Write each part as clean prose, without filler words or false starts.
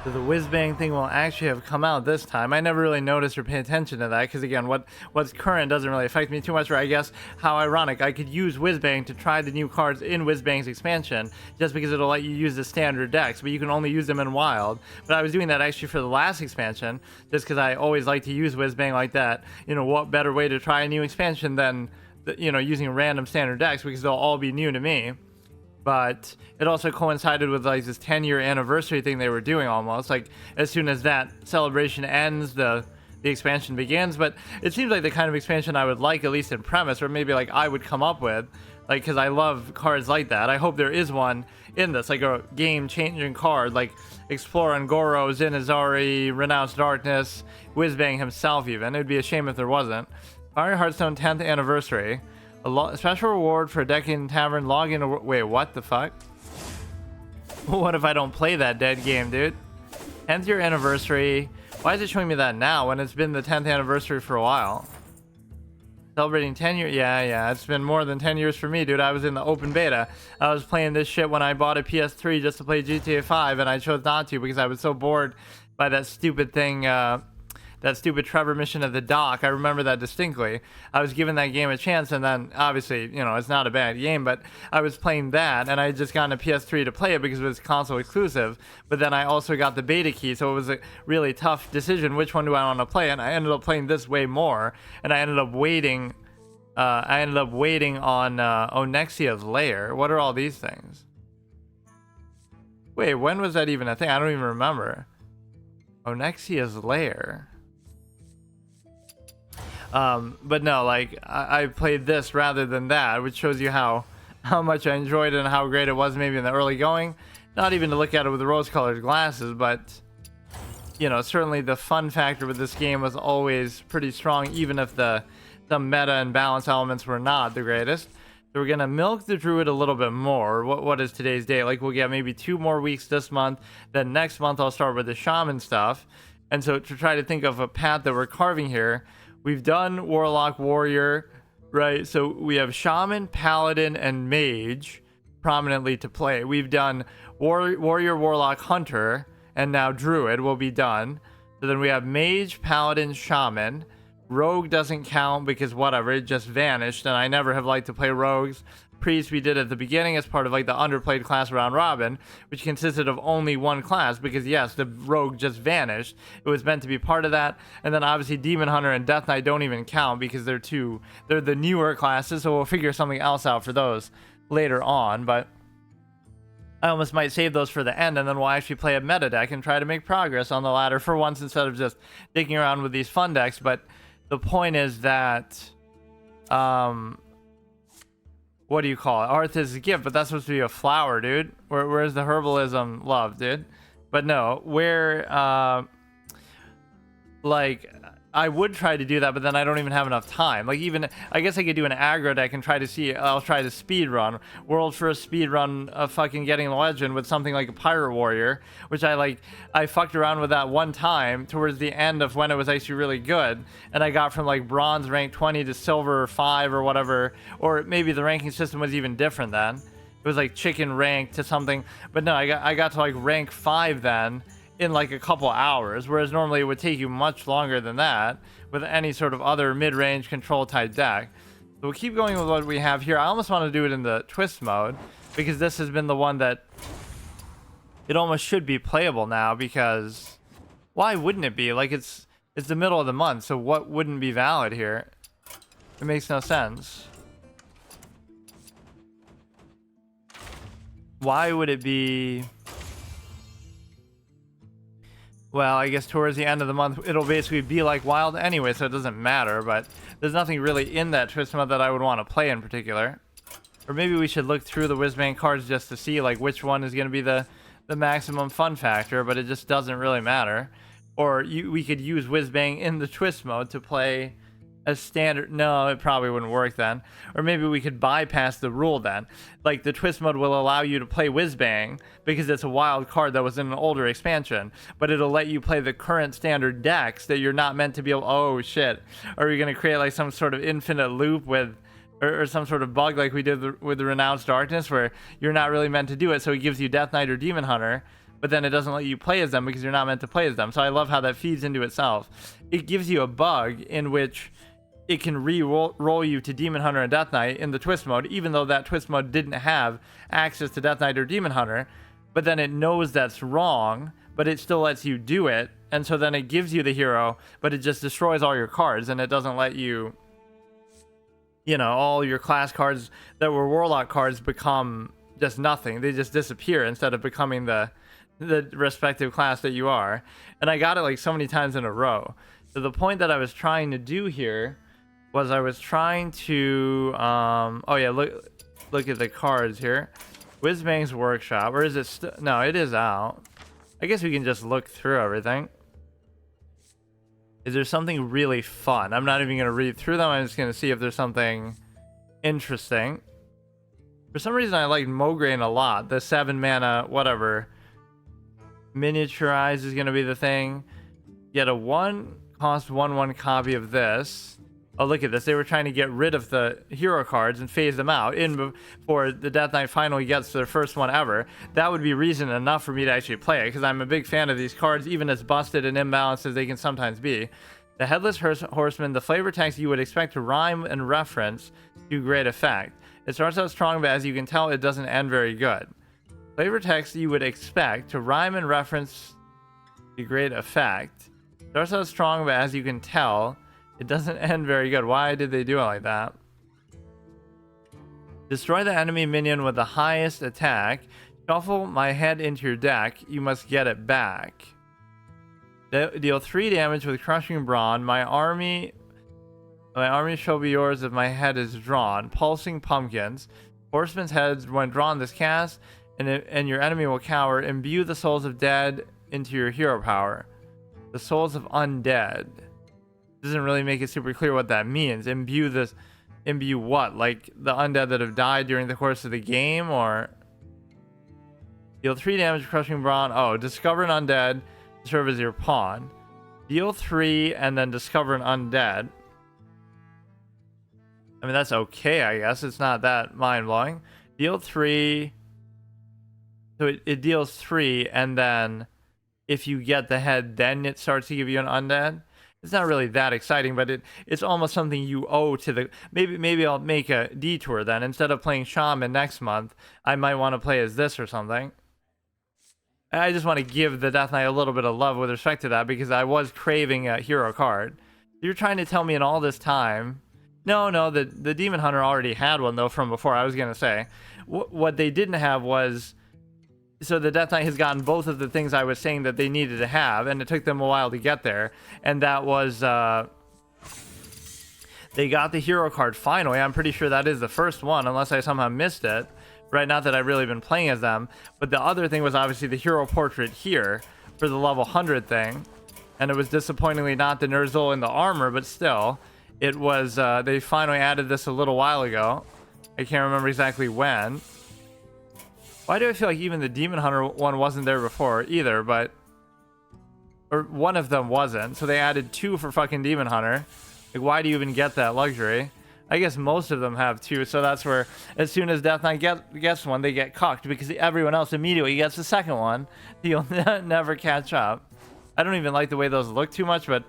So the Whizbang thing will actually have come out this time. I never really noticed or pay attention to that because again, what's current doesn't really affect me too much. Or I guess how ironic, I could use Whizbang to try the new cards in Whizbang's expansion just because it'll let you use the standard decks, but you can only use them in Wild. But I was doing that actually for the last expansion just because I always like to use Whizbang like that. You know, what better way to try a new expansion than using random standard decks because they'll all be new to me. But it also coincided with like this 10-year anniversary thing they were doing almost. Like as soon as that celebration ends, the expansion begins. But it seems like the kind of expansion I would like, at least in premise, or maybe like I would come up with, like because I love cards like that. I hope there is one in this, like a game-changing card, like Explore Ngoro, Zinazari, Renounced Darkness, Whizbang himself even. It would be a shame if there wasn't. Fire Hearthstone 10th anniversary. A special reward for a deck in tavern. Log in. Wait, what the fuck? What if I don't play that dead game, dude? 10th year anniversary. Why is it showing me that now when it's been the 10th anniversary for a while? Celebrating 10 years. Yeah. It's been more than 10 years for me, dude. I was in the open beta. I was playing this shit when I bought a PS3 just to play GTA 5, and I chose not to because I was so bored by that stupid thing. That stupid Trevor mission at the dock. I remember that distinctly. I was giving that game a chance, and then obviously, it's not a bad game, but I was playing that, and I had just gotten a PS3 to play it because it was console exclusive. But then I also got the beta key, so it was a really tough decision. Which one do I want to play? And I ended up playing this way more, and I ended up waiting. On Onexia's Lair. What are all these things? Wait, when was that even a thing? I don't even remember. Onexia's Lair. But no, like I played this rather than that, which shows you how much I enjoyed it and how great it was maybe in the early going. Not even to look at it with rose-colored glasses, but certainly the fun factor with this game was always pretty strong, even if the meta and balance elements were not the greatest. So we're gonna milk the druid a little bit more. What is today's date? Like we'll get maybe 2 more weeks this month. Then next month I'll start with the shaman stuff. And so to try to think of a path that we're carving here. We've done Warlock, Warrior, right? So we have Shaman, Paladin, and Mage prominently to play. We've done Warrior, Warlock, Hunter, and now Druid will be done. So then we have Mage, Paladin, Shaman. Rogue doesn't count because whatever, it just vanished, and I never have liked to play Rogues. Priest we did at the beginning as part of like the underplayed class round robin, which consisted of only one class because yes, the rogue just vanished. It was meant to be part of that. And then obviously Demon Hunter and Death Knight don't even count because they're the newer classes, so we'll figure something else out for those later on. But I almost might save those for the end, and then we'll actually play a meta deck and try to make progress on the ladder for once instead of just dicking around with these fun decks. But the point is that what do you call it? Art is a gift, but that's supposed to be a flower, dude. Where's the herbalism love, dude? But no, like I would try to do that, but then I don't even have enough time. Like even I guess I could do an aggro deck and try to see. I'll try the speed run, world first speed run of fucking getting the legend with something like a pirate warrior, which I fucked around with that one time towards the end of when it was actually really good, and I got from like bronze rank 20 to silver 5 or whatever, or maybe the ranking system was even different then. It was like chicken rank to something, but no, I got to like rank 5 then. In like a couple hours, whereas normally it would take you much longer than that with any sort of other mid-range control type deck. So we'll keep going with what we have here. I almost want to do it in the twist mode because this has been the one that it almost should be playable now, because why wouldn't it be? Like it's the middle of the month, so what wouldn't be valid here? It makes no sense. Why would it be? Well, I guess towards the end of the month, it'll basically be like Wild anyway, so it doesn't matter, but there's nothing really in that twist mode that I would want to play in particular. Or maybe we should look through the Whizbang cards just to see like which one is going to be the maximum fun factor, but it just doesn't really matter. Or we could use Whizbang in the twist mode to play a standard. No, it probably wouldn't work then. Or maybe we could bypass the rule then. Like the twist mode will allow you to play Whizbang because it's a wild card that was in an older expansion, but it'll let you play the current standard decks that you're not meant to be able. Oh shit, are you going to create like some sort of infinite loop with or some sort of bug like we did with the Renounced Darkness where you're not really meant to do it, so it gives you Death Knight or Demon Hunter, but then it doesn't let you play as them because you're not meant to play as them. So I love how that feeds into itself. It gives you a bug in which it can re-roll you to Demon Hunter and Death Knight in the twist mode, even though that twist mode didn't have access to Death Knight or Demon Hunter. But then it knows that's wrong, but it still lets you do it. And so then it gives you the hero, but it just destroys all your cards, and it doesn't let you, you know, all your class cards that were Warlock cards become just nothing. They just disappear instead of becoming the respective class that you are. And I got it like so many times in a row. So the point that I was trying to do here was I was trying to, oh yeah, look at the cards here. Whizbang's Workshop, or is it no, it is out. I guess we can just look through everything. Is there something really fun? I'm not even going to read through them. I'm just going to see if there's something interesting. For some reason, I like Mograine a lot. The 7 mana, whatever. Miniaturize is going to be the thing. Get a 1 cost 1/1 copy of this. Oh, look at this. They were trying to get rid of the hero cards and phase them out in before the Death Knight finally gets their first one ever. That would be reason enough for me to actually play it, because I'm a big fan of these cards, even as busted and imbalanced as they can sometimes be. The Headless Horseman, the flavor text you would expect to rhyme and reference to great effect. It starts out strong, but as you can tell, it doesn't end very good. Flavor text you would expect to rhyme and reference to great effect. Starts out strong, but as you can tell, it doesn't end very good. Why did they do it like that? Destroy the enemy minion with the highest attack. Shuffle my head into your deck. You must get it back. Deal 3 damage with Crushing Brawn. My army shall be yours if my head is drawn. Pulsing Pumpkins. Horseman's heads when drawn this cast, and your enemy will cower. Imbue the souls of dead into your hero power. The souls of undead. Doesn't really make it super clear what that means. Imbue what? Like the undead that have died during the course of the game, or deal 3 damage, Crushing Brawn. Oh, discover an undead to serve as your pawn. Deal 3 and then discover an undead. I mean, that's okay, I guess. It's not that mind-blowing. Deal 3. So it deals 3, and then if you get the head, then it starts to give you an undead. It's not really that exciting, but it's almost something you owe to the... Maybe I'll make a detour then. Instead of playing Shaman next month, I might want to play as this or something. I just want to give the Death Knight a little bit of love with respect to that, because I was craving a hero card. You're trying to tell me in all this time... No, the Demon Hunter already had one, though, from before. I was going to say. What they didn't have was... So the Death Knight has gotten both of the things I was saying that they needed to have, and it took them a while to get there. And that was, they got the hero card finally. I'm pretty sure that is the first one, unless I somehow missed it. Right, not that I've really been playing as them. But the other thing was obviously the hero portrait here for the level 100 thing. And it was disappointingly not the Ner'zhul in the armor, but still. It was, they finally added this a little while ago. I can't remember exactly when. Why do I feel like even the Demon Hunter one wasn't there before either, but... Or one of them wasn't, so they added 2 for fucking Demon Hunter. Like, why do you even get that luxury? I guess most of them have 2, so that's where as soon as Death Knight gets one, they get cucked, because everyone else immediately gets the second one. You'll never catch up. I don't even like the way those look too much, but...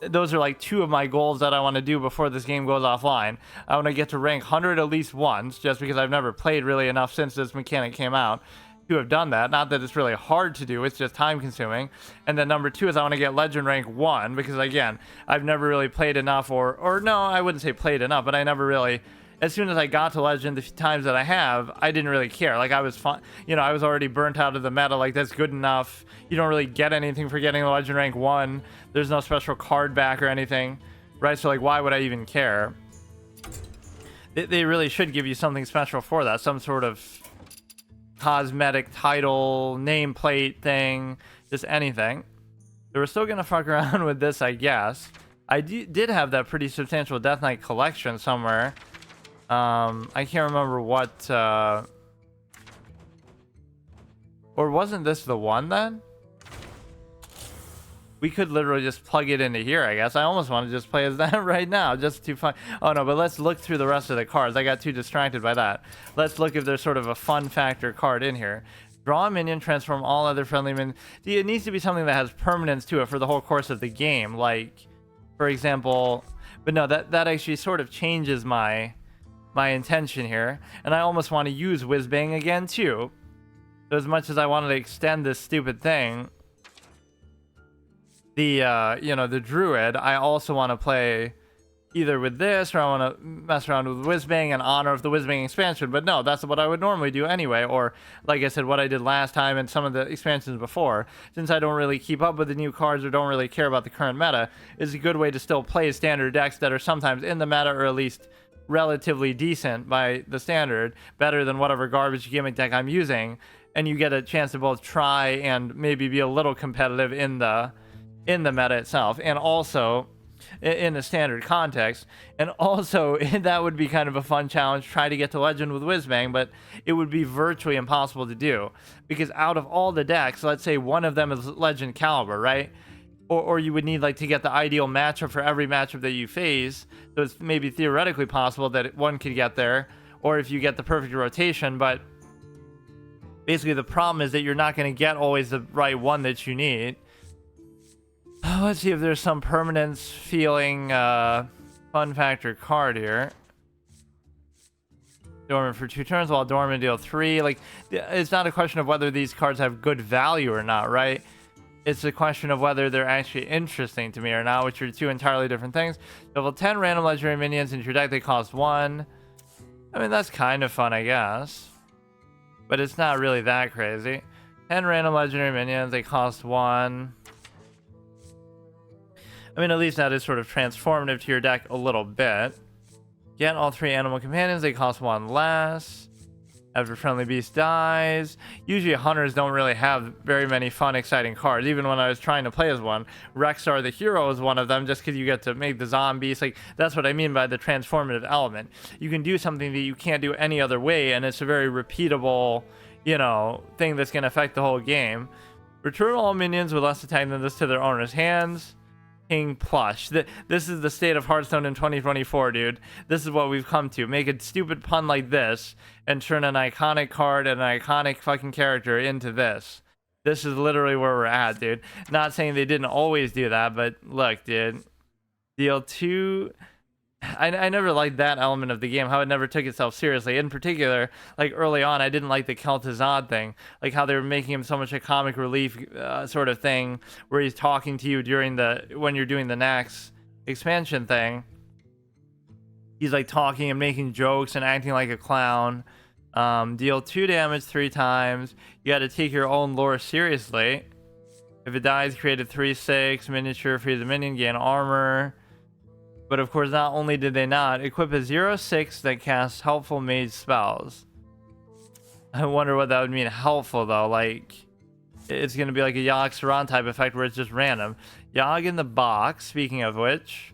Those are like 2 of my goals that I want to do before this game goes offline. I want to get to rank 100 at least once, just because I've never played really enough since this mechanic came out to have done that. Not that it's really hard to do, it's just time consuming. And then number 2 is I want to get legend rank 1, because again, I've never really played enough, or no, I wouldn't say played enough, but I never really... As soon as I got to legend, the few times that I have, I didn't really care. Like, I was fine, you know, I was already burnt out of the meta. Like, that's good enough. You don't really get anything for getting the legend rank 1. There's no special card back or anything, right? So, like, why would I even care? They really should give you something special for that. Some sort of cosmetic title, nameplate thing, just anything. So we're still going to fuck around with this, I guess. I did have that pretty substantial Death Knight collection somewhere. I can't remember what, or wasn't this the one then? We could literally just plug it into here, I guess. I almost want to just play as that right now, just to fun. Oh no, but let's look through the rest of the cards. I got too distracted by that. Let's look if there's sort of a fun factor card in here. Draw a minion, transform all other friendly minions. See, it needs to be something that has permanence to it for the whole course of the game. Like, for example, but no, that actually sort of changes my intention here. And I almost want to use Whizbang again too. So as much as I wanted to extend this stupid thing, the druid, I also want to play either with this, or I want to mess around with Whizbang in honor of the Whizbang expansion. But no, that's what I would normally do anyway. Or, like I said, what I did last time and some of the expansions before. Since I don't really keep up with the new cards or don't really care about the current meta, is a good way to still play standard decks that are sometimes in the meta, or at least relatively decent by the standard, better than whatever garbage gimmick deck I'm using. And you get a chance to both try and maybe be a little competitive in the meta itself, and also in the standard context. And also that would be kind of a fun challenge, try to get to legend with Whizbang, but it would be virtually impossible to do, because out of all the decks, let's say one of them is legend caliber, right? Or you would need like to get the ideal matchup for every matchup that you face. So it's maybe theoretically possible that one could get there, or if you get the perfect rotation. But basically the problem is that you're not going to get always the right one that you need. Let's see if there's some permanence feeling fun factor card here. Dormant for 2 turns while dormant deal 3. Like, it's not a question of whether these cards have good value or not, right? It's a question of whether they're actually interesting to me or not, which are 2 entirely different things. Level 10 random legendary minions into your deck, they cost 1. I mean, that's kind of fun, I guess, but it's not really that crazy. 10 random legendary minions, they cost 1. I mean, at least that is sort of transformative to your deck a little bit. Get all 3 animal companions, they cost 1 less. After friendly beast dies. Usually hunters don't really have very many fun, exciting cards. Even when I was trying to play as one, Rexar the hero is one of them, just because you get to make the zombies. Like, that's what I mean by the transformative element. You can do something that you can't do any other way, and it's a very repeatable, thing that's going to affect the whole game. Return all minions with less attack than this to their owner's hands. King Plush. This is the state of Hearthstone in 2024, dude. This is what we've come to. Make a stupid pun like this and turn an iconic card and an iconic fucking character into this. This is literally where we're at, dude. Not saying they didn't always do that, but look, dude. Deal 2... I never liked that element of the game, how it never took itself seriously. In particular, like early on, I didn't like the Kel'Thuzad thing, like how they were making him so much a comic relief sort of thing, where he's talking to you when you're doing the next expansion thing. He's like talking and making jokes and acting like a clown. Deal 2 damage 3 times. You got to take your own lore seriously. If it dies, create a 3/6 miniature, freeze a minion, gain armor. But of course, not only did they not equip a 0/6 that casts helpful mage spells. I wonder what that would mean, helpful though. Like, it's going to be like a Yogg Saron type effect where it's just random. Yogg in the box, speaking of which.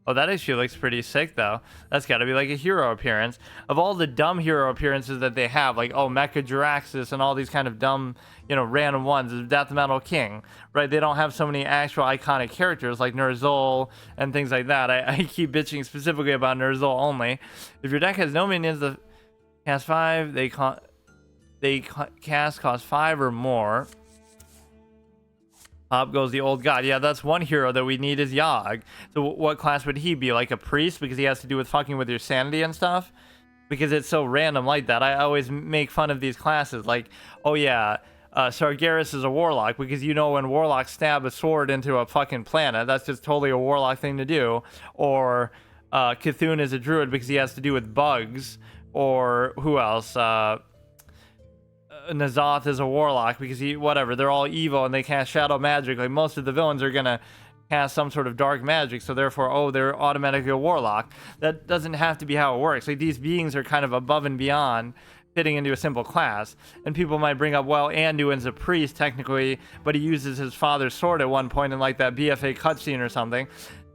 Oh, that actually looks pretty sick though. That's got to be like a hero appearance. Of all the dumb hero appearances that they have, like, oh, Mecha Jiraxis and all these kind of dumb, random ones, Death Metal King, right? They don't have so many actual iconic characters like Ner'zhul and things like that. I keep bitching specifically about Ner'zhul only. If your deck has no minions, the cast 5, they cast cost 5 or more. Up goes the old god. Yeah, that's one hero that we need is Yogg. So what class would he be? Like a priest, because he has to do with fucking with your sanity and stuff? Because it's so random like that. I always make fun of these classes. Like, oh yeah, Sargeras is a warlock, because when warlocks stab a sword into a fucking planet, that's just totally a warlock thing to do. Or Cthulhu is a druid because he has to do with bugs. Or who else? N'Zoth is a warlock because they're all evil and they cast shadow magic. Like, most of the villains are gonna cast some sort of dark magic, so therefore, they're automatically a warlock. That doesn't have to be how it works. Like, these beings are kind of above and beyond fitting into a simple class. And people might bring up, well, Anduin's a priest technically, but he uses his father's sword at one point in like that BFA cutscene or something.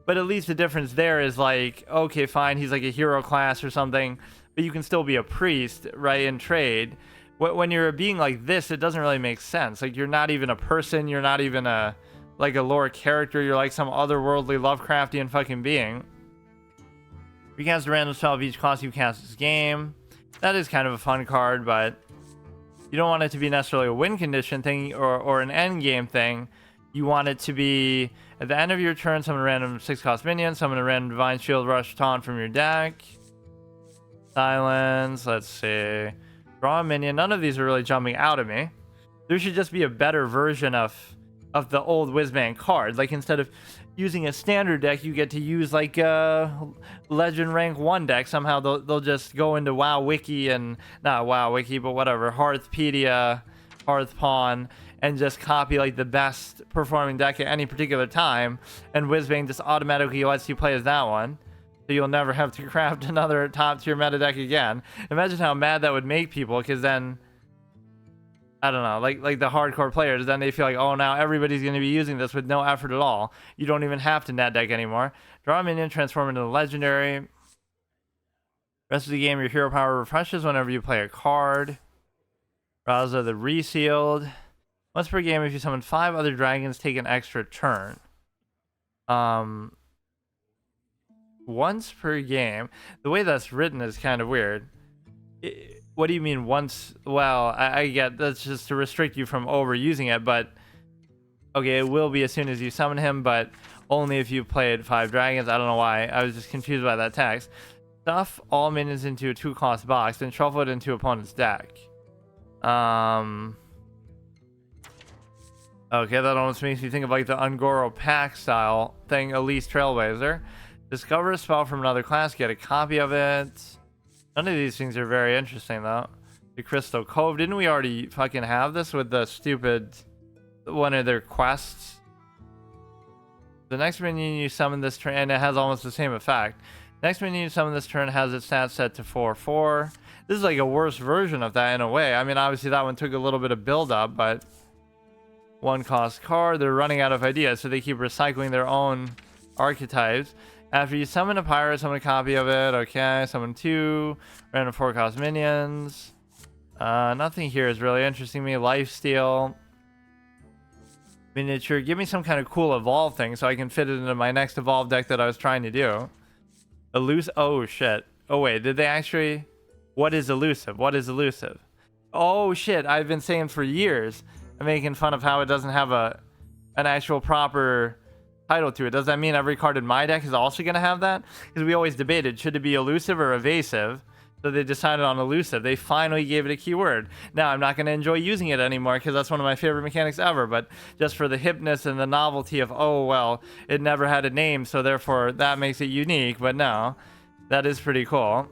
But at least the difference there is like, okay, fine, he's like a hero class or something, but you can still be a priest, right, in trade. When you're a being like this, it doesn't really make sense. Like, you're not even a person. You're not even a lore character. You're like some otherworldly Lovecraftian fucking being. You cast a random spell of each class you cast this game. That is kind of a fun card, but you don't want it to be necessarily a win condition thing or an end game thing. You want it to be at the end of your turn, summon a random 6-cost minion, summon a random Divine Shield, Rush, Taunt from your deck. Silence, let's see. Draw a minion. None of these are really jumping out at me. There should just be a better version of the old Whizbang cards. Like, instead of using a standard deck, you get to use like a Legend Rank 1 deck. Somehow they'll just go into WoW Wiki and, not WoW Wiki, but whatever, Hearthpedia, Hearthpawn, and just copy like the best performing deck at any particular time, and Whizbang just automatically lets you play as that one, so you'll never have to craft another top tier meta deck again. Imagine how mad that would make people, because then, I don't know, like the hardcore players, then they feel like, oh, now everybody's going to be using this with no effort at all. You don't even have to net deck anymore. Draw a minion, transform into a legendary. Rest of the game, your hero power refreshes whenever you play a card. Raza the Resealed. Once per game, if you summon 5 other dragons, take an extra turn. Once per game. The way that's written is kind of weird. What do you mean once? Well, I get that's just to restrict you from overusing it, but okay, it will be as soon as you summon him, but only if you played 5 dragons. I don't know why. I was just confused by that text. Stuff all minions into a 2-cost box, then shuffle it into opponent's deck. Okay, that almost makes me think of like the Ungoro pack style thing, Elise Trailblazer. Discover a spell from another class, get a copy of it. None of these things are very interesting though. The Crystal Cove, didn't we already fucking have this with the stupid one of their quests? The next minion you summon this turn, and it has almost the same effect. Next minion you summon this turn has its stats set to 4/4. This is like a worse version of that in a way. I mean, obviously that one took a little bit of build up, but 1-cost card, they're running out of ideas, so they keep recycling their own archetypes. After you summon a pirate, summon a copy of it. Okay, summon 2 random 4-cost minions. Nothing here is really interesting me. Lifesteal. Miniature. Give me some kind of cool evolve thing so I can fit it into my next evolve deck that I was trying to do. Elusive. Oh, shit. Oh, wait. Did they actually... What is elusive? What is elusive? Oh, shit. I've been saying for years... I'm making fun of how it doesn't have an actual proper title to it. Does that mean every card in my deck is also going to have that? Because we always debated, should it be elusive or evasive? So they decided on elusive. They finally gave it a keyword. Now, I'm not going to enjoy using it anymore because that's one of my favorite mechanics ever, but just for the hipness and the novelty of, oh, well, it never had a name, so therefore that makes it unique. But no, that is pretty cool.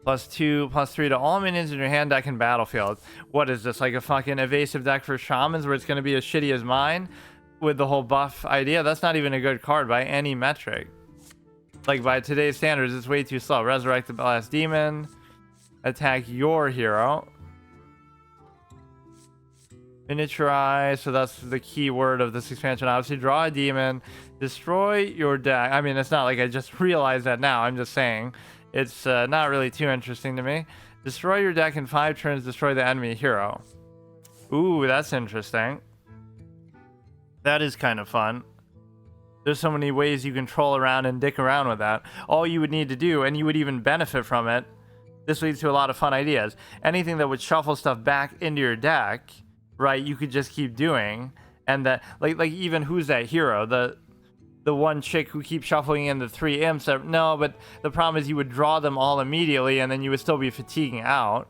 +2, +3 to all minions in your hand, deck, and battlefield. What is this, like a fucking evasive deck for shamans where it's going to be as shitty as mine with the whole buff idea? That's not even a good card by any metric. Like, by today's standards, it's way too slow. Resurrect the last demon. Attack your hero. Miniaturize, so that's the key word of this expansion. Obviously, draw a demon. Destroy your deck. I mean, it's not like I just realized that now. I'm just saying. It's not really too interesting to me. Destroy your deck in 5 turns, destroy the enemy hero. Ooh, that's interesting. That is kind of fun. There's so many ways you can troll around and dick around with that. All you would need to do, and you would even benefit from it, this leads to a lot of fun ideas. Anything that would shuffle stuff back into your deck, right, you could just keep doing. And that, like even who's that hero? The one chick who keeps shuffling in the 3 imps. No, but the problem is you would draw them all immediately and then you would still be fatiguing out.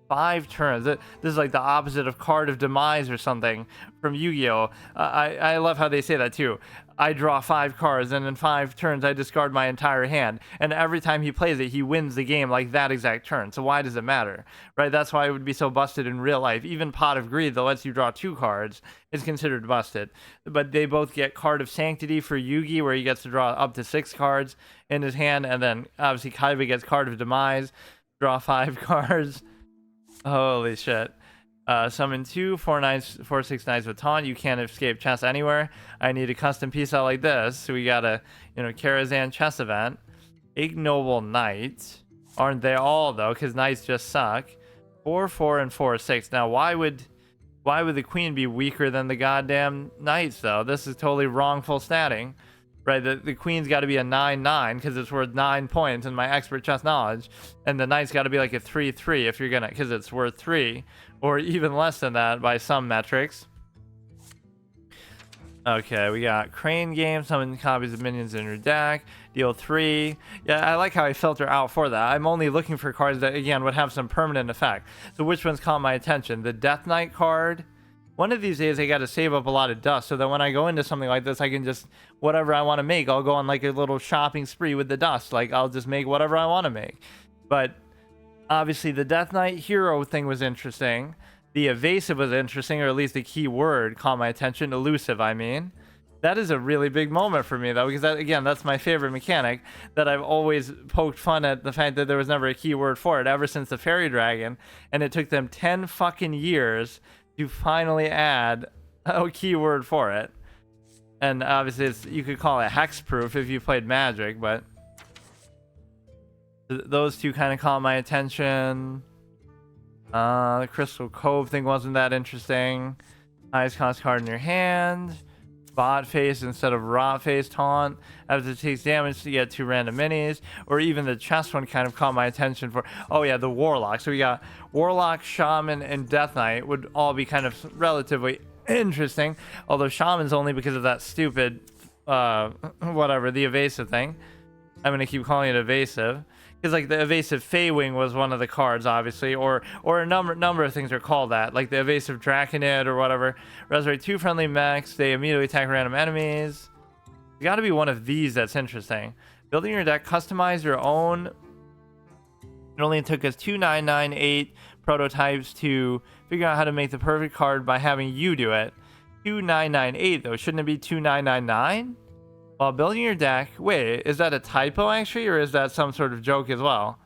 5 turns. This is like the opposite of Card of Demise or something from Yu-Gi-Oh! I love how they say that too. I draw 5 cards and in 5 turns I discard my entire hand. And every time he plays it, he wins the game like that exact turn. So why does it matter? Right? That's why it would be so busted in real life. Even Pot of Greed that lets you draw 2 cards is considered busted. But they both get Card of Sanctity for Yugi, where he gets to draw up to 6 cards in his hand. And then obviously Kaiba gets Card of Demise, draw 5 cards. Holy shit. Summon 2 4/6 Knights with Taunt. You can't escape chess anywhere. I need a custom piece out like this. So we got a, Karazhan chess event. Ignoble Knight. Aren't they all though? Because Knights just suck. 4/4 and 4/6. Now why would the Queen be weaker than the goddamn Knights though? This is totally wrongful statting. right? The queen's got to be a 9/9 because it's worth 9 points in my expert chess knowledge, and the knight's got to be like a 3/3 if you're gonna, because it's worth 3, or even less than that by some metrics. Okay, we got crane game, summon copies of minions in your deck, deal 3. Yeah, I like how I filter out for that. I'm only looking for cards that, again, would have some permanent effect. So which ones caught my attention? The Death Knight card. One of these days, I got to save up a lot of dust so that when I go into something like this, I can just, whatever I want to make, I'll go on like a little shopping spree with the dust. Like, I'll just make whatever I want to make. But obviously, the Death Knight hero thing was interesting. The evasive was interesting, or at least the key word caught my attention. Elusive, I mean. That is a really big moment for me, though, because that, again, that's my favorite mechanic, that I've always poked fun at the fact that there was never a key word for it ever since the Fairy Dragon, and it took them 10 fucking years to finally add a keyword for it. And obviously, you could call it hexproof if you played Magic, but those two kind of caught my attention. The Crystal Cove thing wasn't that interesting. Highest cost card in your hand. Bot face instead of rot face taunt. As it takes damage to get 2 random minis. Or even the chest one kind of caught my attention for, oh yeah, the Warlock. So we got Warlock, Shaman, and Death Knight would all be kind of relatively interesting. Although Shaman's only because of that stupid, whatever, the evasive thing. I'm going to keep calling it evasive. Because like the evasive Feywing was one of the cards, obviously, or a number of things are called that, like the evasive Draconid or whatever. Resurrect 2 friendly mechs, they immediately attack random enemies. It's got to be one of these that's interesting. Building your deck, customize your own. It only took us 2998 prototypes to figure out how to make the perfect card by having you do it. 2998 though, shouldn't it be 2999? While building your deck, wait, is that a typo actually, or is that some sort of joke as well?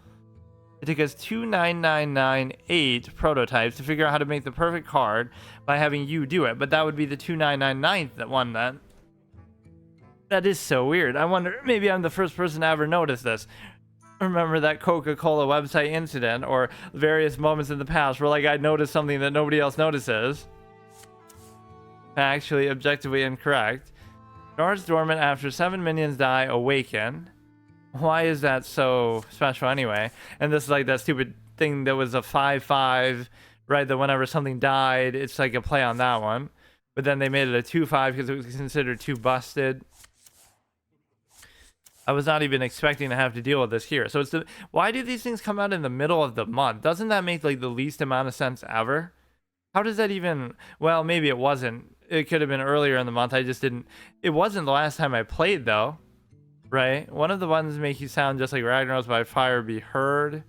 It took us 29998 prototypes to figure out how to make the perfect card by having you do it, but that would be the 2999th one then. That is so weird. I wonder, maybe I'm the first person to ever notice this. Remember that Coca-Cola website incident, or various moments in the past where like I noticed something that nobody else notices. Actually, objectively incorrect. Guards dormant after 7 minions die, awaken. Why is that so special anyway? And this is like that stupid thing that was a 5/5, right? That whenever something died, it's like a play on that one. But then they made it a 2/5 because it was considered too busted. I was not even expecting to have to deal with this here. So it's the, why do these things come out in the middle of the month? Doesn't that make like the least amount of sense ever? How does that even, well, maybe it wasn't. It could have been earlier in the month. I just didn't. It wasn't the last time I played, though. Right? One of the ones make you sound just like Ragnaros by Fire Be Heard.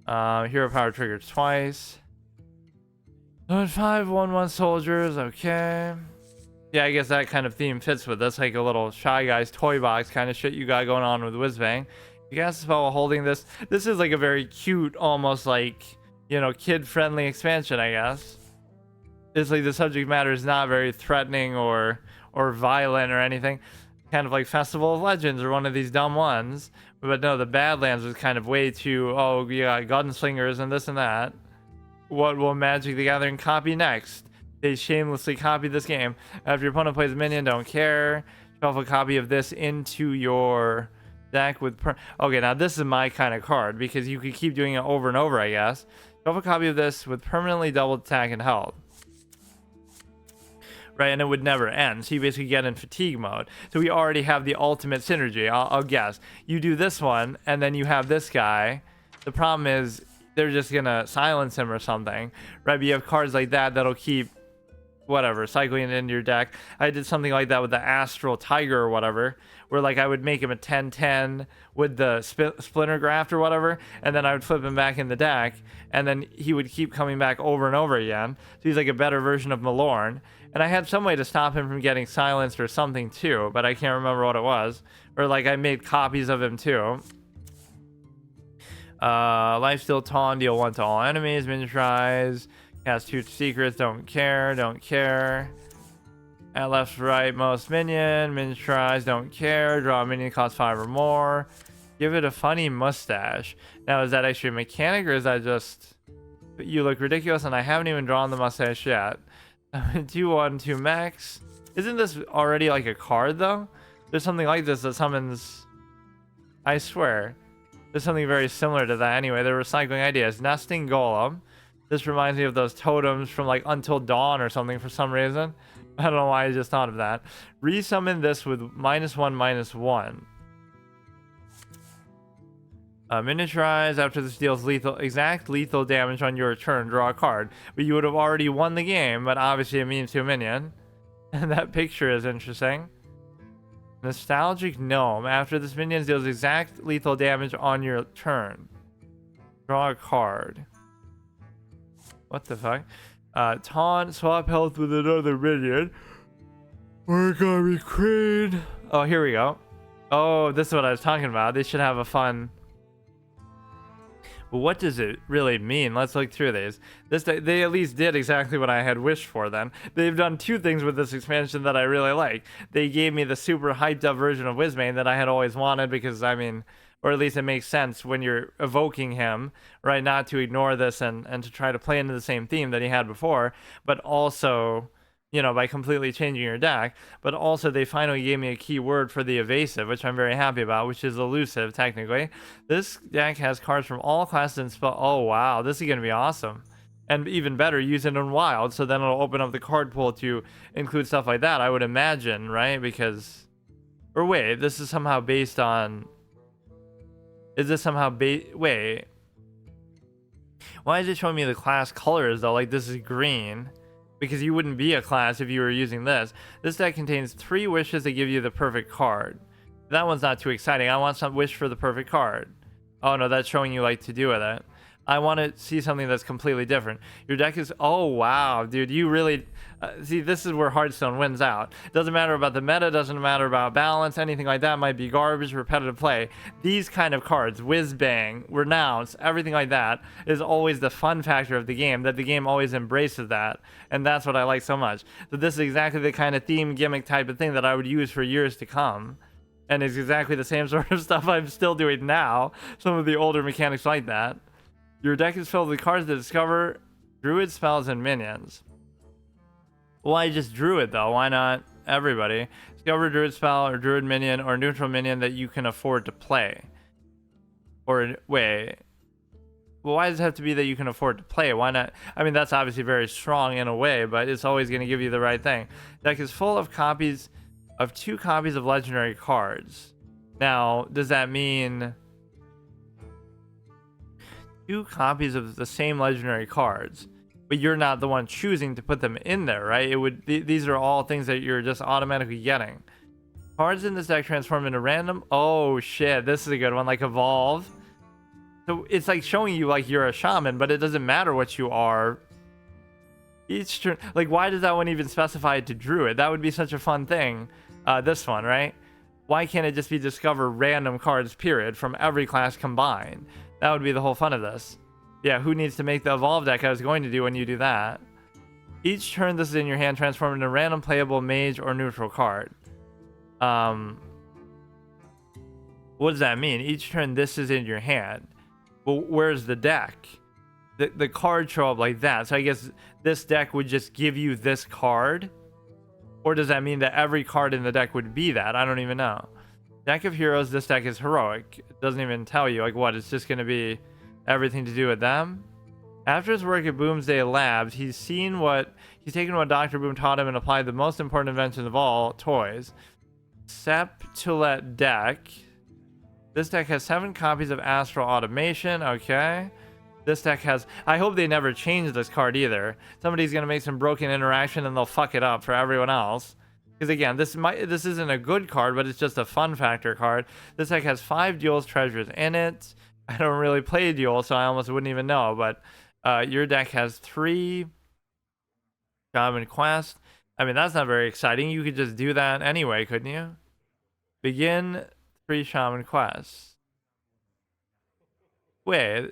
Hero Power triggered twice. 5/1/1 soldiers. Okay. Yeah, I guess that kind of theme fits with this. Like a little Shy Guys toy box kind of shit you got going on with Whizbang. You guys spell while holding this. This is like a very cute, almost like, you know, kid-friendly expansion, I guess. It's like the subject matter is not very threatening or violent or anything. Kind of like Festival of Legends or one of these dumb ones. But no, the Badlands was kind of way too, oh, you got gunslingers and this and that. What will Magic the Gathering copy next? They shamelessly copy this game. After your opponent plays a minion, don't care. Shuffle a copy of this into your deck with... Okay, now this is my kind of card because you could keep doing it over and over, I guess. Shuffle a copy of this with permanently double attack and health. Right, and it would never end. So you basically get in fatigue mode. So we already have the ultimate synergy, I'll guess. You do this one, and then you have this guy. The problem is they're just going to silence him or something. Right, but you have cards like that that'll keep, whatever, cycling it into your deck. I did something like that with the Astral Tiger or whatever, where like I would make him a 10/10 with the Splinter Graft or whatever, and then I would flip him back in the deck, and then he would keep coming back over and over again. So he's like a better version of Malorn. And I had some way to stop him from getting silenced or something too, but I can't remember what it was. Or like I made copies of him too. Lifesteal Taunt, deal 1 to all enemies, miniaturize, cast 2 secrets, don't care. At left, right, most minion, miniaturize, don't care, draw a minion, cost 5 or more. Give it a funny mustache. Now, is that actually a mechanic or is that just, you look ridiculous and I haven't even drawn the mustache yet. 2/1/2 max. Isn't this already like a card though? There's something like this that summons... I swear. There's something very similar to that. Anyway, they're recycling ideas. Nesting Golem. This reminds me of those totems from like Until Dawn or something for some reason. I don't know why I just thought of that. Resummon this with -1/-1. Miniaturize. After this deals exact lethal damage on your turn, draw a card. But you would have already won the game, but obviously it means to a minion. And that picture is interesting. Nostalgic Gnome. After this minion deals exact lethal damage on your turn, draw a card. What the fuck? Taunt. Swap health with another minion. We're gonna be queen. Oh, here we go. Oh, this is what I was talking about. They should have a fun... But what does it really mean? Let's look through these. They at least did exactly what I had wished for then. They've done two things with this expansion that I really like. They gave me the super hyped up version of Whizbang that I had always wanted because, I mean, or at least it makes sense when you're evoking him, right? Not to ignore this and to try to play into the same theme that he had before, but also... you know, by completely changing your deck. But also they finally gave me a key word for the evasive, which I'm very happy about, which is elusive, technically. This deck has cards from all classes and spell. Oh, wow. This is going to be awesome. And even better, use it in wild, so then it'll open up the card pool to include stuff like that, I would imagine, right? Because... or wait, this is somehow based on... is this somehow wait. Why is it showing me the class colors, though? Like, this is green. Because you wouldn't be a class if you were using this. This deck contains 3 wishes that give you the perfect card. That one's not too exciting. I want some wish for the perfect card. Oh no, that's showing you like to do with it. I want to see something that's completely different. Your deck is... oh wow, dude, you really... see, this is where Hearthstone wins out. Doesn't matter about the meta, doesn't matter about balance, anything like that might be garbage, repetitive play. These kind of cards, Whizbang, Renounce, everything like that, is always the fun factor of the game, that the game always embraces that, and that's what I like so much. So this is exactly the kind of theme, gimmick type of thing that I would use for years to come. And it's exactly the same sort of stuff I'm still doing now, some of the older mechanics like that. Your deck is filled with cards that discover druid spells and minions. Well, I just drew it though. Why not everybody? Discover a druid spell or druid minion or neutral minion that you can afford to play. Or wait. Well, why does it have to be that you can afford to play? Why not? I mean, that's obviously very strong in a way, but it's always going to give you the right thing. Deck is full of 2 copies of legendary cards. Now, does that mean 2 copies of the same legendary cards, but you're not the one choosing to put them in there, right? It would these are all things that you're just automatically getting. Cards in this deck transform into random... oh shit, this is a good one. Like evolve. So it's like showing you like you're a shaman, but it doesn't matter what you are. Each turn, like, why does that one even specify it to druid? That would be such a fun thing. This one, right? Why can't it just be discover random cards, period, from every class combined? That would be the whole fun of this. Yeah, who needs to make the evolve deck I was going to do when you do that? Each turn this is in your hand, transform into a random playable mage or neutral card. What does that mean? Each turn this is in your hand. Well, where's the deck? The cards show up like that. So I guess this deck would just give you this card? Or does that mean that every card in the deck would be that? I don't even know. Deck of heroes, this deck is heroic. It doesn't even tell you, like, what? It's just going to be everything to do with them? After his work at Boomsday Labs, he's taken what Dr. Boom taught him and applied the most important invention of all, toys. Septulet deck. This deck has 7 copies of Astral Automation. Okay. This deck has... I hope they never change this card either. Somebody's going to make some broken interaction and they'll fuck it up for everyone else. Because again, this isn't a good card, but it's just a fun factor card. This deck has 5 Duels treasures in it. I don't really play Duel, so I almost wouldn't even know. But your deck has 3 Shaman Quest. I mean, that's not very exciting. You could just do that anyway, couldn't you? Begin 3 Shaman Quests. Wait...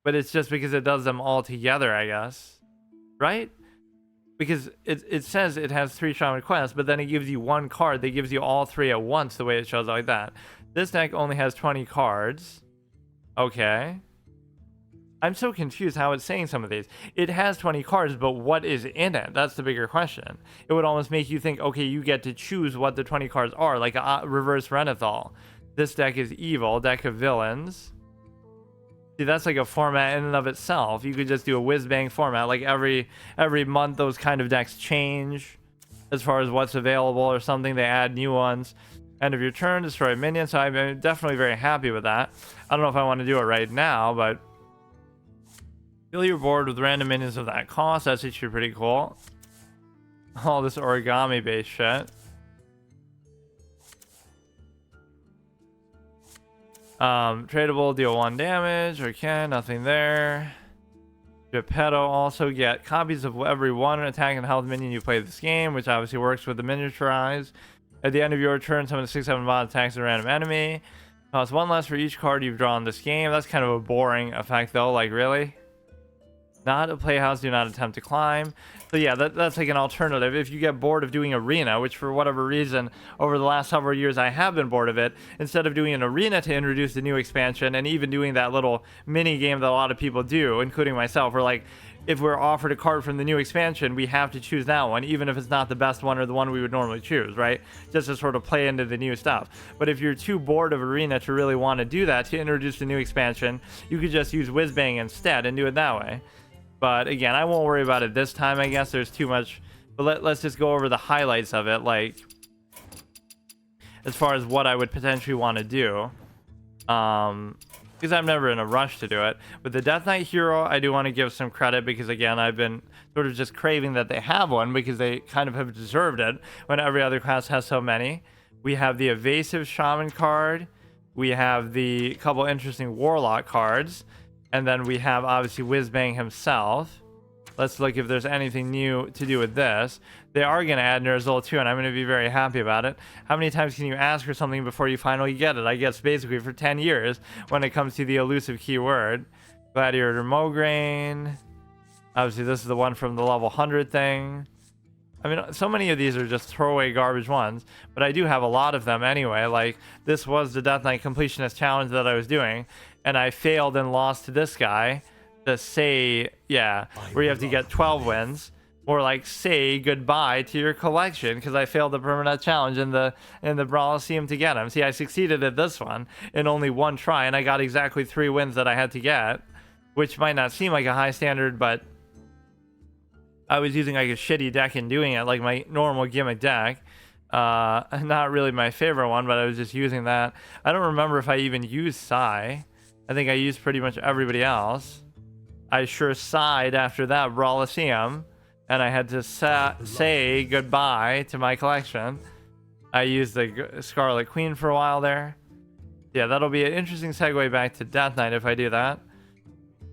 but it's just because it does them all together, I guess. Right? Because it says it has 3 Shaman Quests, but then it gives you 1 card that gives you all 3 at once, the way it shows like that. This deck only has 20 cards. Okay. I'm so confused how it's saying some of these. It has 20 cards, but what is in it? That's the bigger question. It would almost make you think, okay, you get to choose what the 20 cards are, like a reverse Renethal. This deck is evil, deck of villains. See, that's like a format in and of itself. You could just do a Whizbang format. Like every month, those kind of decks change as far as what's available or something. They add new ones. End of your turn, destroy a minion. So I'm definitely very happy with that. I don't know if I want to do it right now, but fill your board with random minions of that cost. That's actually pretty cool. All this origami based shit. Tradable, deal 1 damage. Okay, nothing there. Geppetto also get copies of every one attack and health minion you play this game, which obviously works with the miniaturize. At the end of your turn, summon 6-7 bot attacks a random enemy. Costs 1 less for each card you've drawn this game. That's kind of a boring effect though, like really? Not a playhouse, do not attempt to climb. So yeah, that's like an alternative. If you get bored of doing arena, which for whatever reason, over the last several years I have been bored of it, instead of doing an arena to introduce the new expansion, and even doing that little mini game that a lot of people do, including myself, where like, if we're offered a card from the new expansion, we have to choose that one, even if it's not the best one or the one we would normally choose, right? Just to sort of play into the new stuff. But if you're too bored of arena to really want to do that, to introduce the new expansion, you could just use Whizbang instead and do it that way. But again, I won't worry about it this time. I guess there's too much. But let's just go over the highlights of it, like as far as what I would potentially want to do. Because I'm never in a rush to do it. With the Death Knight hero, I do want to give some credit because again, I've been sort of just craving that they have one because they kind of have deserved it when every other class has so many. We have the evasive shaman card. We have the couple interesting warlock cards. And then we have obviously Whizbang himself. Let's look if there's anything new to do with this. They are going to add Ner'zhul too, and I'm going to be very happy about it. How many times can you ask for something before you finally get it? I guess basically for 10 years when it comes to the elusive keyword. Gladiator Mograine. Obviously this is the one from the level 100 thing. I mean, so many of these are just throwaway garbage ones, but I do have a lot of them anyway. Like, this was the Death Knight Completionist Challenge that I was doing, and I failed and lost to this guy to say, yeah, where you have to get 12 wins, or like say goodbye to your collection, because I failed the permanent challenge in the Brawlseum to get him. See, I succeeded at this one in only one try, and I got exactly 3 wins that I had to get, which might not seem like a high standard, but I was using like a shitty deck in doing it, like my normal gimmick deck. Not really my favorite one, but I was just using that. I don't remember if I even used Psy. I think I used pretty much everybody else. I sure sighed after that Brawlseum, and I had to say goodbye to my collection. I used the Scarlet Queen for a while there. Yeah, that'll be an interesting segue back to Death Knight if I do that.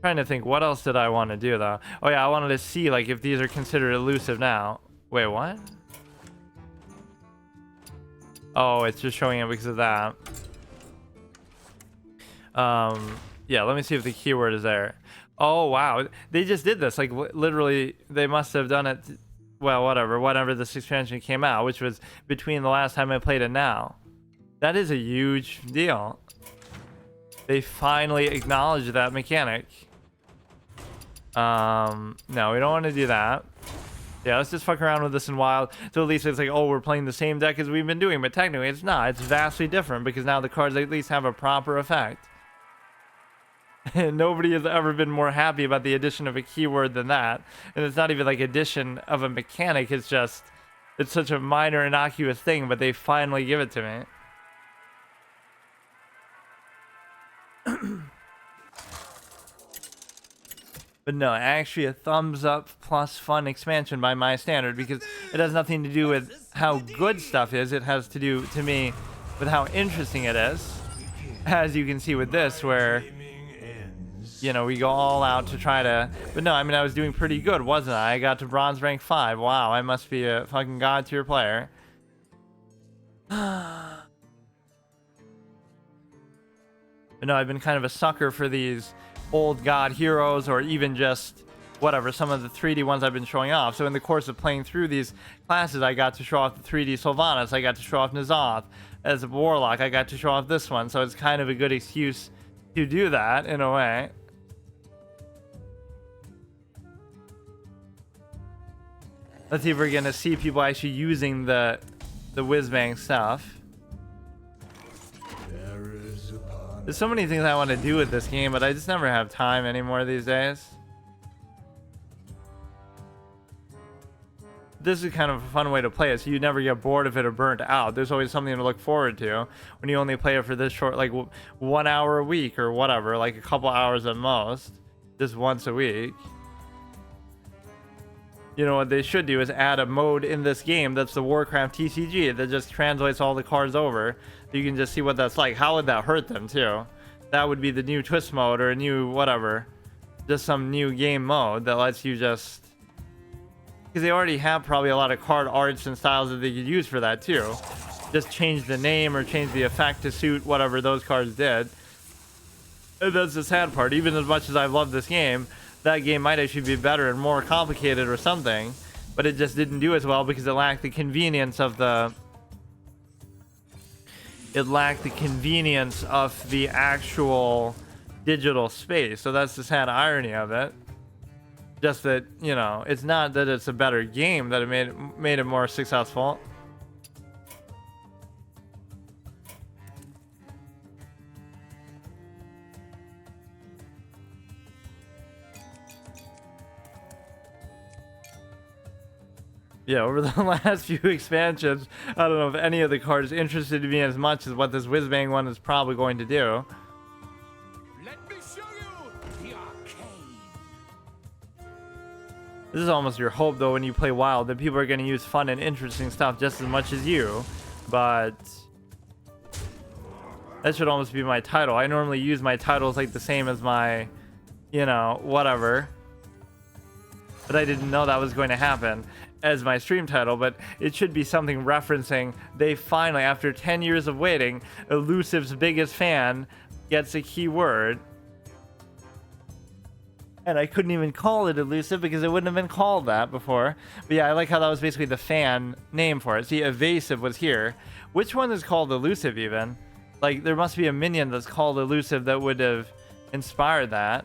Trying to think, what else did I want to do though? Oh yeah, I wanted to see like if these are considered elusive now. Wait, what? Oh, it's just showing it because of that. Yeah, let me see if the keyword is there. Oh wow, they just did this. Like literally, they must have done it. Well, whatever this expansion came out, which was between the last time I played and now. That is a huge deal. They finally acknowledged that mechanic. No, we don't want to do that. Yeah, let's just fuck around with this in Wild. So at least it's like, oh, we're playing the same deck as we've been doing, but technically it's not. It's vastly different because now the cards at least have a proper effect. And nobody has ever been more happy about the addition of a keyword than that. And it's not even like addition of a mechanic. It's just, it's such a minor innocuous thing, but they finally give it to me. But no, actually a thumbs up plus fun expansion by my standard, because it has nothing to do with how good stuff is. It has to do, to me, with how interesting it is. As you can see with this, where, you know, we go all out to try to... But no, I mean, I was doing pretty good, wasn't I? I got to bronze rank 5. Wow, I must be a fucking god tier player. But no, I've been kind of a sucker for these old god heroes, or even just whatever, some of the 3D ones I've been showing off. So in the course of playing through these classes, I got to show off the 3D Sylvanas, I got to show off N'Zoth. As a warlock, I got to show off this one, so it's kind of a good excuse to do that in a way. Let's see if we're gonna see people actually using the Whizbang stuff. There's so many things I want to do with this game, but I just never have time anymore these days. This is kind of a fun way to play it, so you never get bored of it or burnt out. There's always something to look forward to when you only play it for this short, like 1 hour a week or whatever, like a couple hours at most, just once a week. You know what they should do is add a mode in this game that's the Warcraft TCG that just translates all the cards over. So you can just see what that's like. How would that hurt them too? That would be the new twist mode or a new whatever. Just some new game mode that lets you just... Because they already have probably a lot of card arts and styles that they could use for that too. Just change the name or change the effect to suit whatever those cards did. And that's the sad part. Even as much as I love this game, that game might actually be better and more complicated or something, but it just didn't do as well because it lacked the convenience of the actual digital space. So that's the sad irony of it. Just that, you know, it's not that it's a better game that it made it more successful. Yeah, over the last few expansions, I don't know if any of the cards interested me as much as what this Whizbang one is probably going to do. Let me show you the arcade. This is almost your hope, though, when you play WoW, that people are going to use fun and interesting stuff just as much as you. But that should almost be my title. I normally use my titles like the same as my, you know, whatever. But I didn't know that was going to happen as my stream title, but it should be something referencing they finally, after 10 years of waiting, Elusive's biggest fan gets a keyword. And I couldn't even call it Elusive because it wouldn't have been called that before. But yeah, I like how that was basically the fan name for it. See, Evasive was here. Which one is called Elusive even? Like, there must be a minion that's called Elusive that would have inspired that.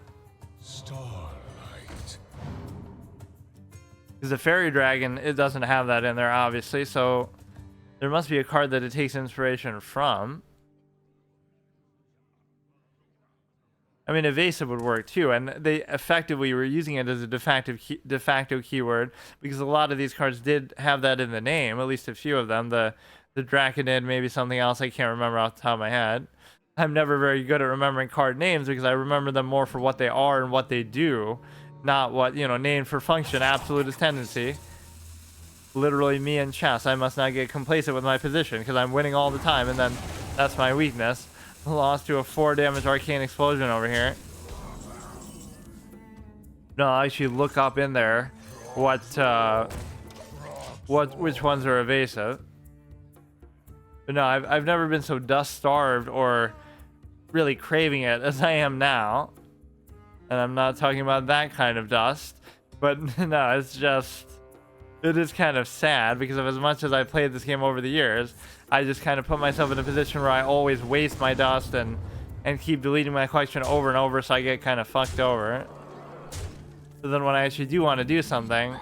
Because the fairy dragon, it doesn't have that in there, obviously, so there must be a card that it takes inspiration from. I mean, evasive would work too, and they effectively were using it as a de facto keyword because a lot of these cards did have that in the name, at least a few of them. The Draconid, maybe something else I can't remember off the top of my head. I'm never very good at remembering card names because I remember them more for what they are and what they do. Not what, you know, name for function, absolutist tendency. Literally me in chess. I must not get complacent with my position because I'm winning all the time, and then that's my weakness. Lost to a 4 damage arcane explosion over here. No, I should look up in there which ones are evasive. But no, I've never been so dust starved or really craving it as I am now. And I'm not talking about that kind of dust, but no, it's just, it is kind of sad because of as much as I played this game over the years, I just kind of put myself in a position where I always waste my dust and keep deleting my collection over and over, so I get kind of fucked over. So then when I actually do want to do something,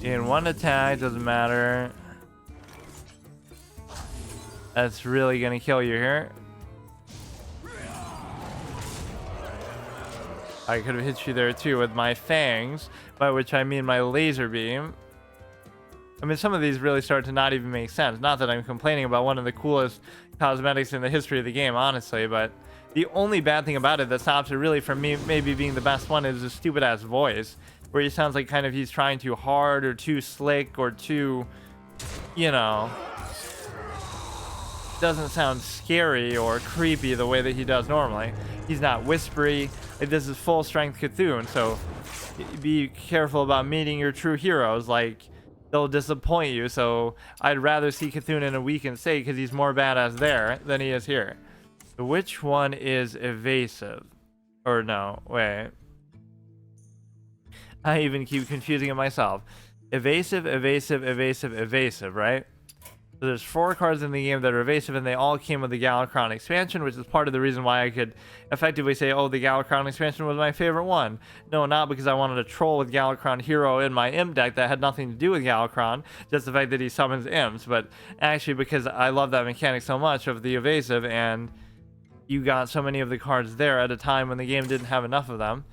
in one attack, doesn't matter. That's really gonna kill you here. I could have hit you there too with my fangs, by which I mean my laser beam. I mean, some of these really start to not even make sense. Not that I'm complaining about one of the coolest cosmetics in the history of the game, honestly, but the only bad thing about it that stops it really from me maybe being the best one is a stupid ass voice, where he sounds like kind of he's trying too hard or too slick or too, you know, doesn't sound scary or creepy the way that he does normally. He's not whispery. Like, this is full strength Cthulhu, so be careful about meeting your true heroes. Like, they'll disappoint you, so I'd rather see Cthulhu in a weakened state because he's more badass there than he is here. So which one is evasive? Or no, wait. I even keep confusing it myself. Evasive, evasive, evasive, evasive, right? So there's 4 cards in the game that are evasive, and they all came with the Galakrond expansion, which is part of the reason why I could effectively say, oh, the Galakrond expansion was my favorite one. No, not because I wanted to troll with Galakrond Hero in my imp deck that had nothing to do with Galakrond, just the fact that he summons imps, but actually because I love that mechanic so much of the evasive, and you got so many of the cards there at a time when the game didn't have enough of them.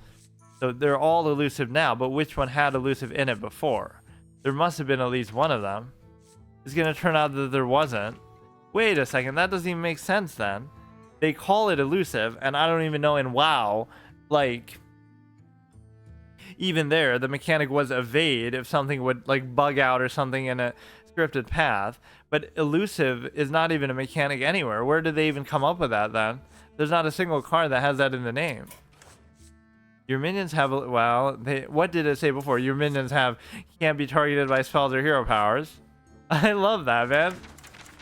So they're all elusive now, but which one had elusive in it before? There must have been at least one of them. It's going to turn out that there wasn't. Wait a second, that doesn't even make sense then. They call it elusive, and I don't even know in WoW, like, even there, the mechanic was evade if something would, like, bug out or something in a scripted path. But elusive is not even a mechanic anywhere. Where did they even come up with that then? There's not a single card that has that in the name. Your minions have, well, what did it say before? Your minions can't be targeted by spells or hero powers. I love that, man.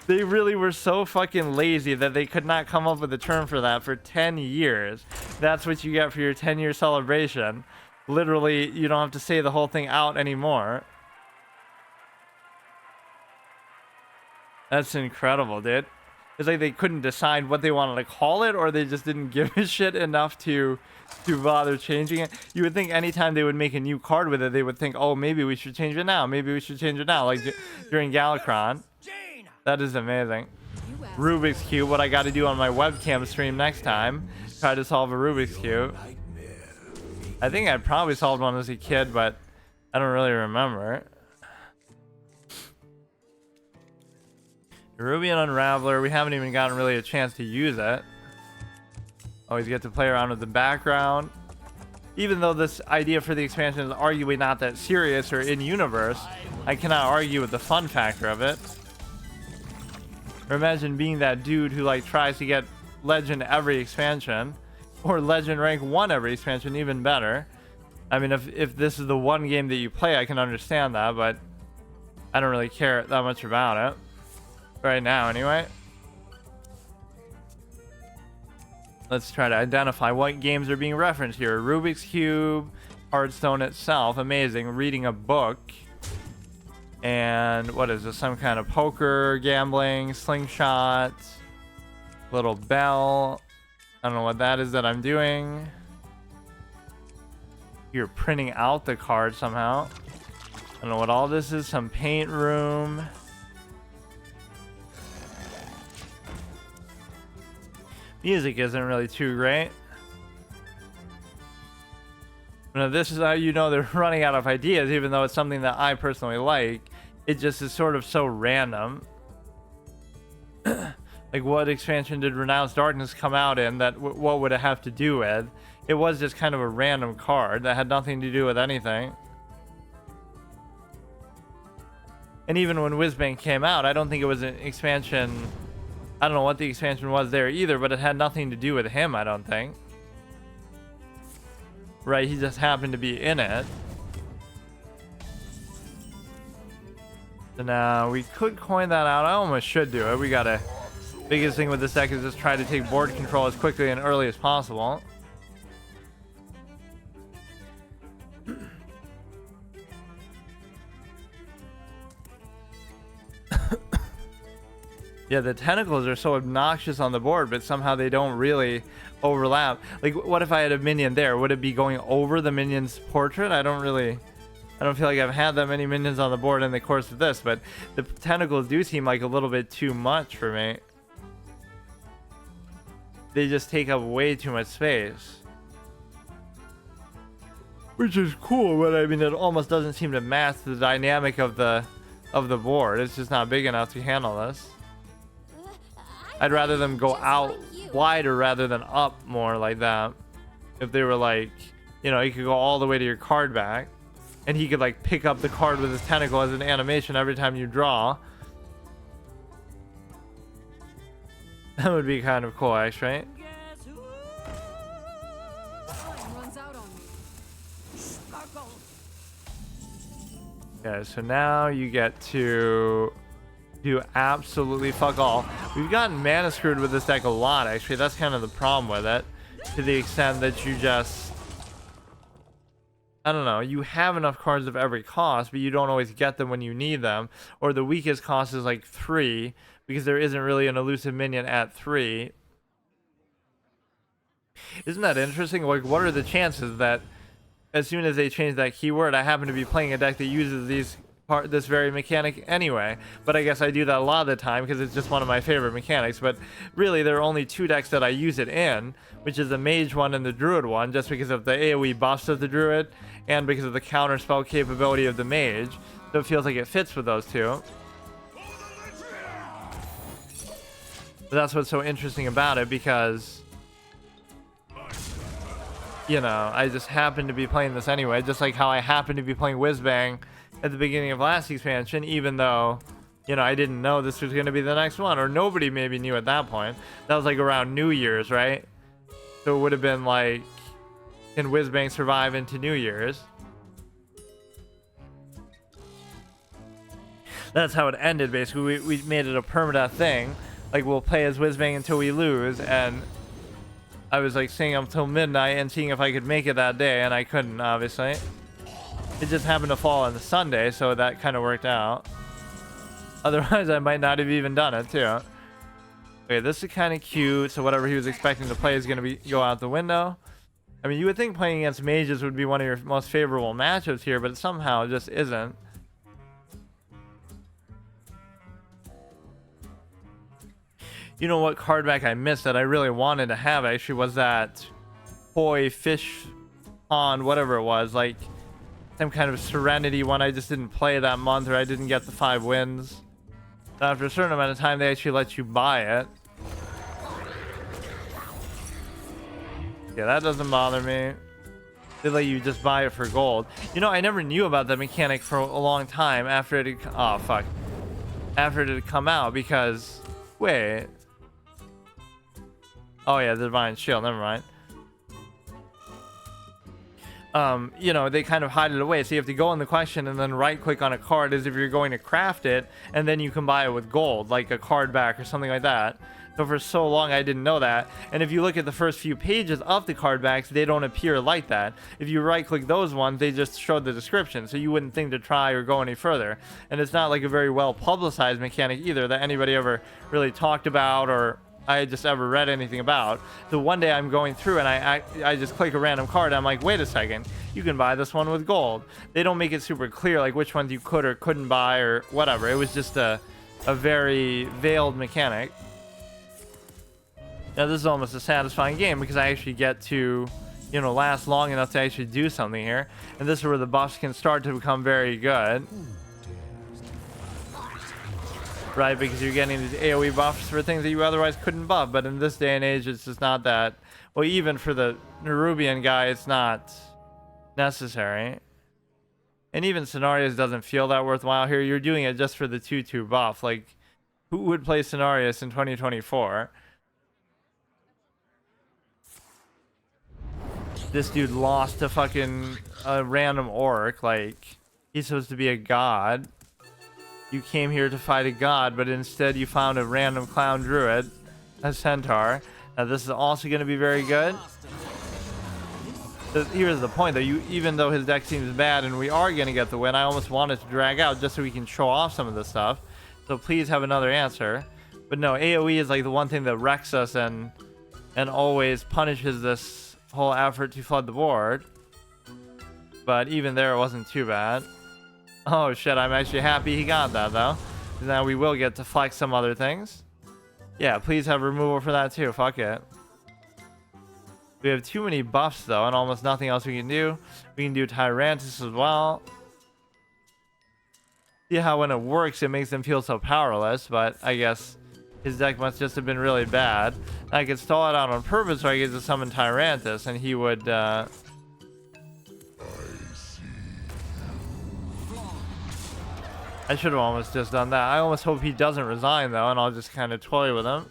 They really were so fucking lazy that they could not come up with a term for that for 10 years. That's what you get for your 10-year celebration. Literally, you don't have to say the whole thing out anymore. That's incredible, dude. It's like they couldn't decide what they wanted to call it, or they just didn't give a shit enough to bother changing it. You would think anytime they would make a new card with it, they would think, oh, maybe we should change it now. Maybe we should change it now. Like during Galakrond. That is amazing. Rubik's Cube, what I got to do on my webcam stream next time. Try to solve a Rubik's Cube. I think I probably solved one as a kid, but I don't really remember. Rubian Unraveler, we haven't even gotten really a chance to use it. Always get to play around with the background. Even though this idea for the expansion is arguably not that serious or in-universe, I cannot argue with the fun factor of it. Or imagine being that dude who like tries to get Legend every expansion, or Legend rank 1 every expansion, even better. I mean, if this is the one game that you play, I can understand that, but I don't really care that much about it. Right now, anyway. Let's try to identify what games are being referenced here. Rubik's Cube, Hearthstone itself, amazing. Reading a book. And what is this? Some kind of poker, gambling, slingshot, little bell. I don't know what that is that I'm doing. You're printing out the card somehow. I don't know what all this is. Some paint room. Music isn't really too great. Now, this is how you know they're running out of ideas, even though it's something that I personally like. It just is sort of so random. Like, what expansion did Renounced Darkness come out in that what would it have to do with? It was just kind of a random card that had nothing to do with anything. And even when Whizbang came out, I don't think it was an expansion. I don't know what the expansion was there either, but it had nothing to do with him, I don't think. Right, he just happened to be in it. So now we could coin that out. I almost should do it. We gotta... Biggest thing with this deck is just try to take board control as quickly and early as possible. Yeah, the tentacles are so obnoxious on the board, but somehow they don't really overlap. Like, what if I had a minion there? Would it be going over the minion's portrait? I don't feel like I've had that many minions on the board in the course of this, but the tentacles do seem like a little bit too much for me. They just take up way too much space. Which is cool, but I mean, it almost doesn't seem to match the dynamic of the board. It's just not big enough to handle this. I'd rather them go out wider rather than up more like that. If they were like, you know, you could go all the way to your card back, and he could like pick up the card with his tentacle as an animation every time you draw. That would be kind of cool, actually. Okay, so now you get to do absolutely fuck all. We've gotten mana screwed with this deck a lot, actually. That's kind of the problem with it, to the extent that you just I don't know, you have enough cards of every cost, but you don't always get them when you need them. Or the weakest cost is like 3, because there isn't really an elusive minion at 3. Isn't that interesting? Like, what are the chances that as soon as they change that keyword, I happen to be playing a deck that uses this very mechanic anyway? But I guess I do that a lot of the time because it's just one of my favorite mechanics. But really, there are only 2 decks that I use it in, which is the Mage one and the Druid one, just because of the AoE buffs of the Druid and because of the counter spell capability of the Mage. So it feels like it fits with those 2. But that's what's so interesting about it, because you know, I just happen to be playing this anyway, just like how I happened to be playing Whizbang at the beginning of last expansion, even though, you know, I didn't know this was going to be the next one, or nobody maybe knew at that point. That was like around New Year's, right? So it would have been like, can Whizbang survive into New Year's? That's how it ended, basically. We made it a permadeath thing. Like, we'll play as Whizbang until we lose, and I was like staying up till midnight and seeing if I could make it that day, and I couldn't, obviously. It just happened to fall on the Sunday, so that kind of worked out. Otherwise, I might not have even done it, too. Okay, this is kind of cute, so whatever he was expecting to play is going to go out the window. I mean, you would think playing against mages would be one of your most favorable matchups here, but somehow it just isn't. You know what card back I missed that I really wanted to have actually was that Koi Fish Pond, whatever it was, like some kind of Serenity one I just didn't play that month, or I didn't get the 5 wins. So after a certain amount of time, they actually let you buy it. Yeah, that doesn't bother me. They let you just buy it for gold. You know, I never knew about that mechanic for a long time after it had, oh fuck, after it had come out, because wait. Oh yeah, the Divine Shield, never mind. You know, they kind of hide it away, so you have to go in the question and then right click on a card as if you're going to craft it, and then you can buy it with gold, like a card back or something like that. So for so long I didn't know that, and if you look at the first few pages of the card backs, they don't appear like that. If you right click those ones, they just showed the description, so you wouldn't think to try or go any further. And it's not like a very well publicized mechanic either that anybody ever really talked about or I just ever read anything about. So one day I'm going through and I just click a random card and I'm like, wait a second, you can buy this one with gold. They don't make it super clear like which ones you could or couldn't buy or whatever. It was just a very veiled mechanic. Now this is almost a satisfying game because I actually get to, you know, last long enough to actually do something here. And this is where the buffs can start to become very good. Right, because you're getting these AoE buffs for things that you otherwise couldn't buff, but in this day and age, it's just not that. Well, even for the Nerubian guy, it's not necessary. And even Cenarius doesn't feel that worthwhile here. You're doing it just for the 2/2 buff. Like, who would play Cenarius in 2024? This dude lost to fucking a random orc. Like, he's supposed to be a god. You came here to fight a god, but instead you found a random clown druid, a centaur. Now this is also going to be very good. Here's the point, though. Even though his deck seems bad and we are going to get the win, I almost want it to drag out just so we can show off some of this stuff. So please have another answer. But no, AoE is like the one thing that wrecks us and always punishes this whole effort to flood the board. But even there, it wasn't too bad. Oh shit, I'm actually happy he got that though. Now we will get to flex some other things. Yeah, please have removal for that too. Fuck it. We have too many buffs though, and almost nothing else we can do. We can do Tyrantus as well. See how when it works, it makes them feel so powerless, but I guess his deck must just have been really bad. I could stall it out on purpose so I get to summon Tyrantus, and he would, I should have almost just done that. I almost hope he doesn't resign though, and I'll just kind of toy with him.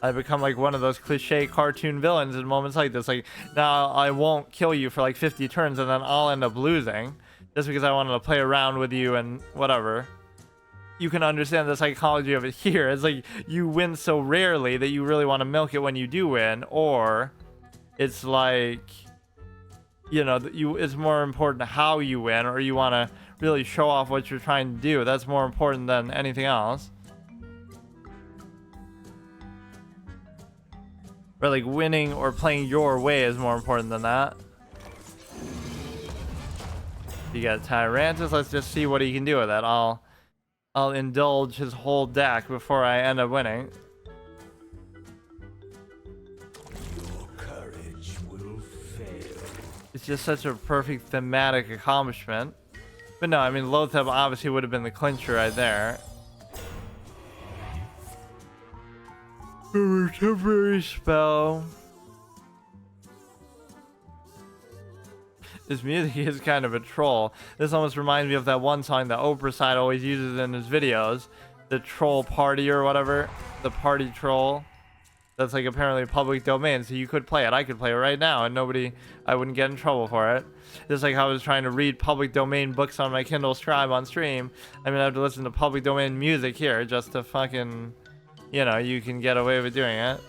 I become like one of those cliche cartoon villains in moments like this. Like, now I won't kill you for like 50 turns and then I'll end up losing. Just because I wanted to play around with you and whatever. You can understand the psychology of it here. It's like you win so rarely that you really want to milk it when you do win. Or it's like you know, it's more important how you win, or you want to really show off what you're trying to do. That's more important than anything else. Or like winning or playing your way is more important than that. You got Tyrantus. Let's just see what he can do with that. I'll indulge his whole deck before I end up winning. Your courage will fail. It's just such a perfect thematic accomplishment. But no, I mean, Lotheb obviously would have been the clincher right there. Temporary spell. This music is kind of a troll. This almost reminds me of that one song that Oprah side always uses in his videos. The troll party or whatever. The party troll. That's like apparently public domain, so you could play it. I could play it right now and I wouldn't get in trouble for it. Just like how I was trying to read public domain books on my Kindle Scribe on stream. I mean, I have to listen to public domain music here just to fucking, you know, you can get away with doing it.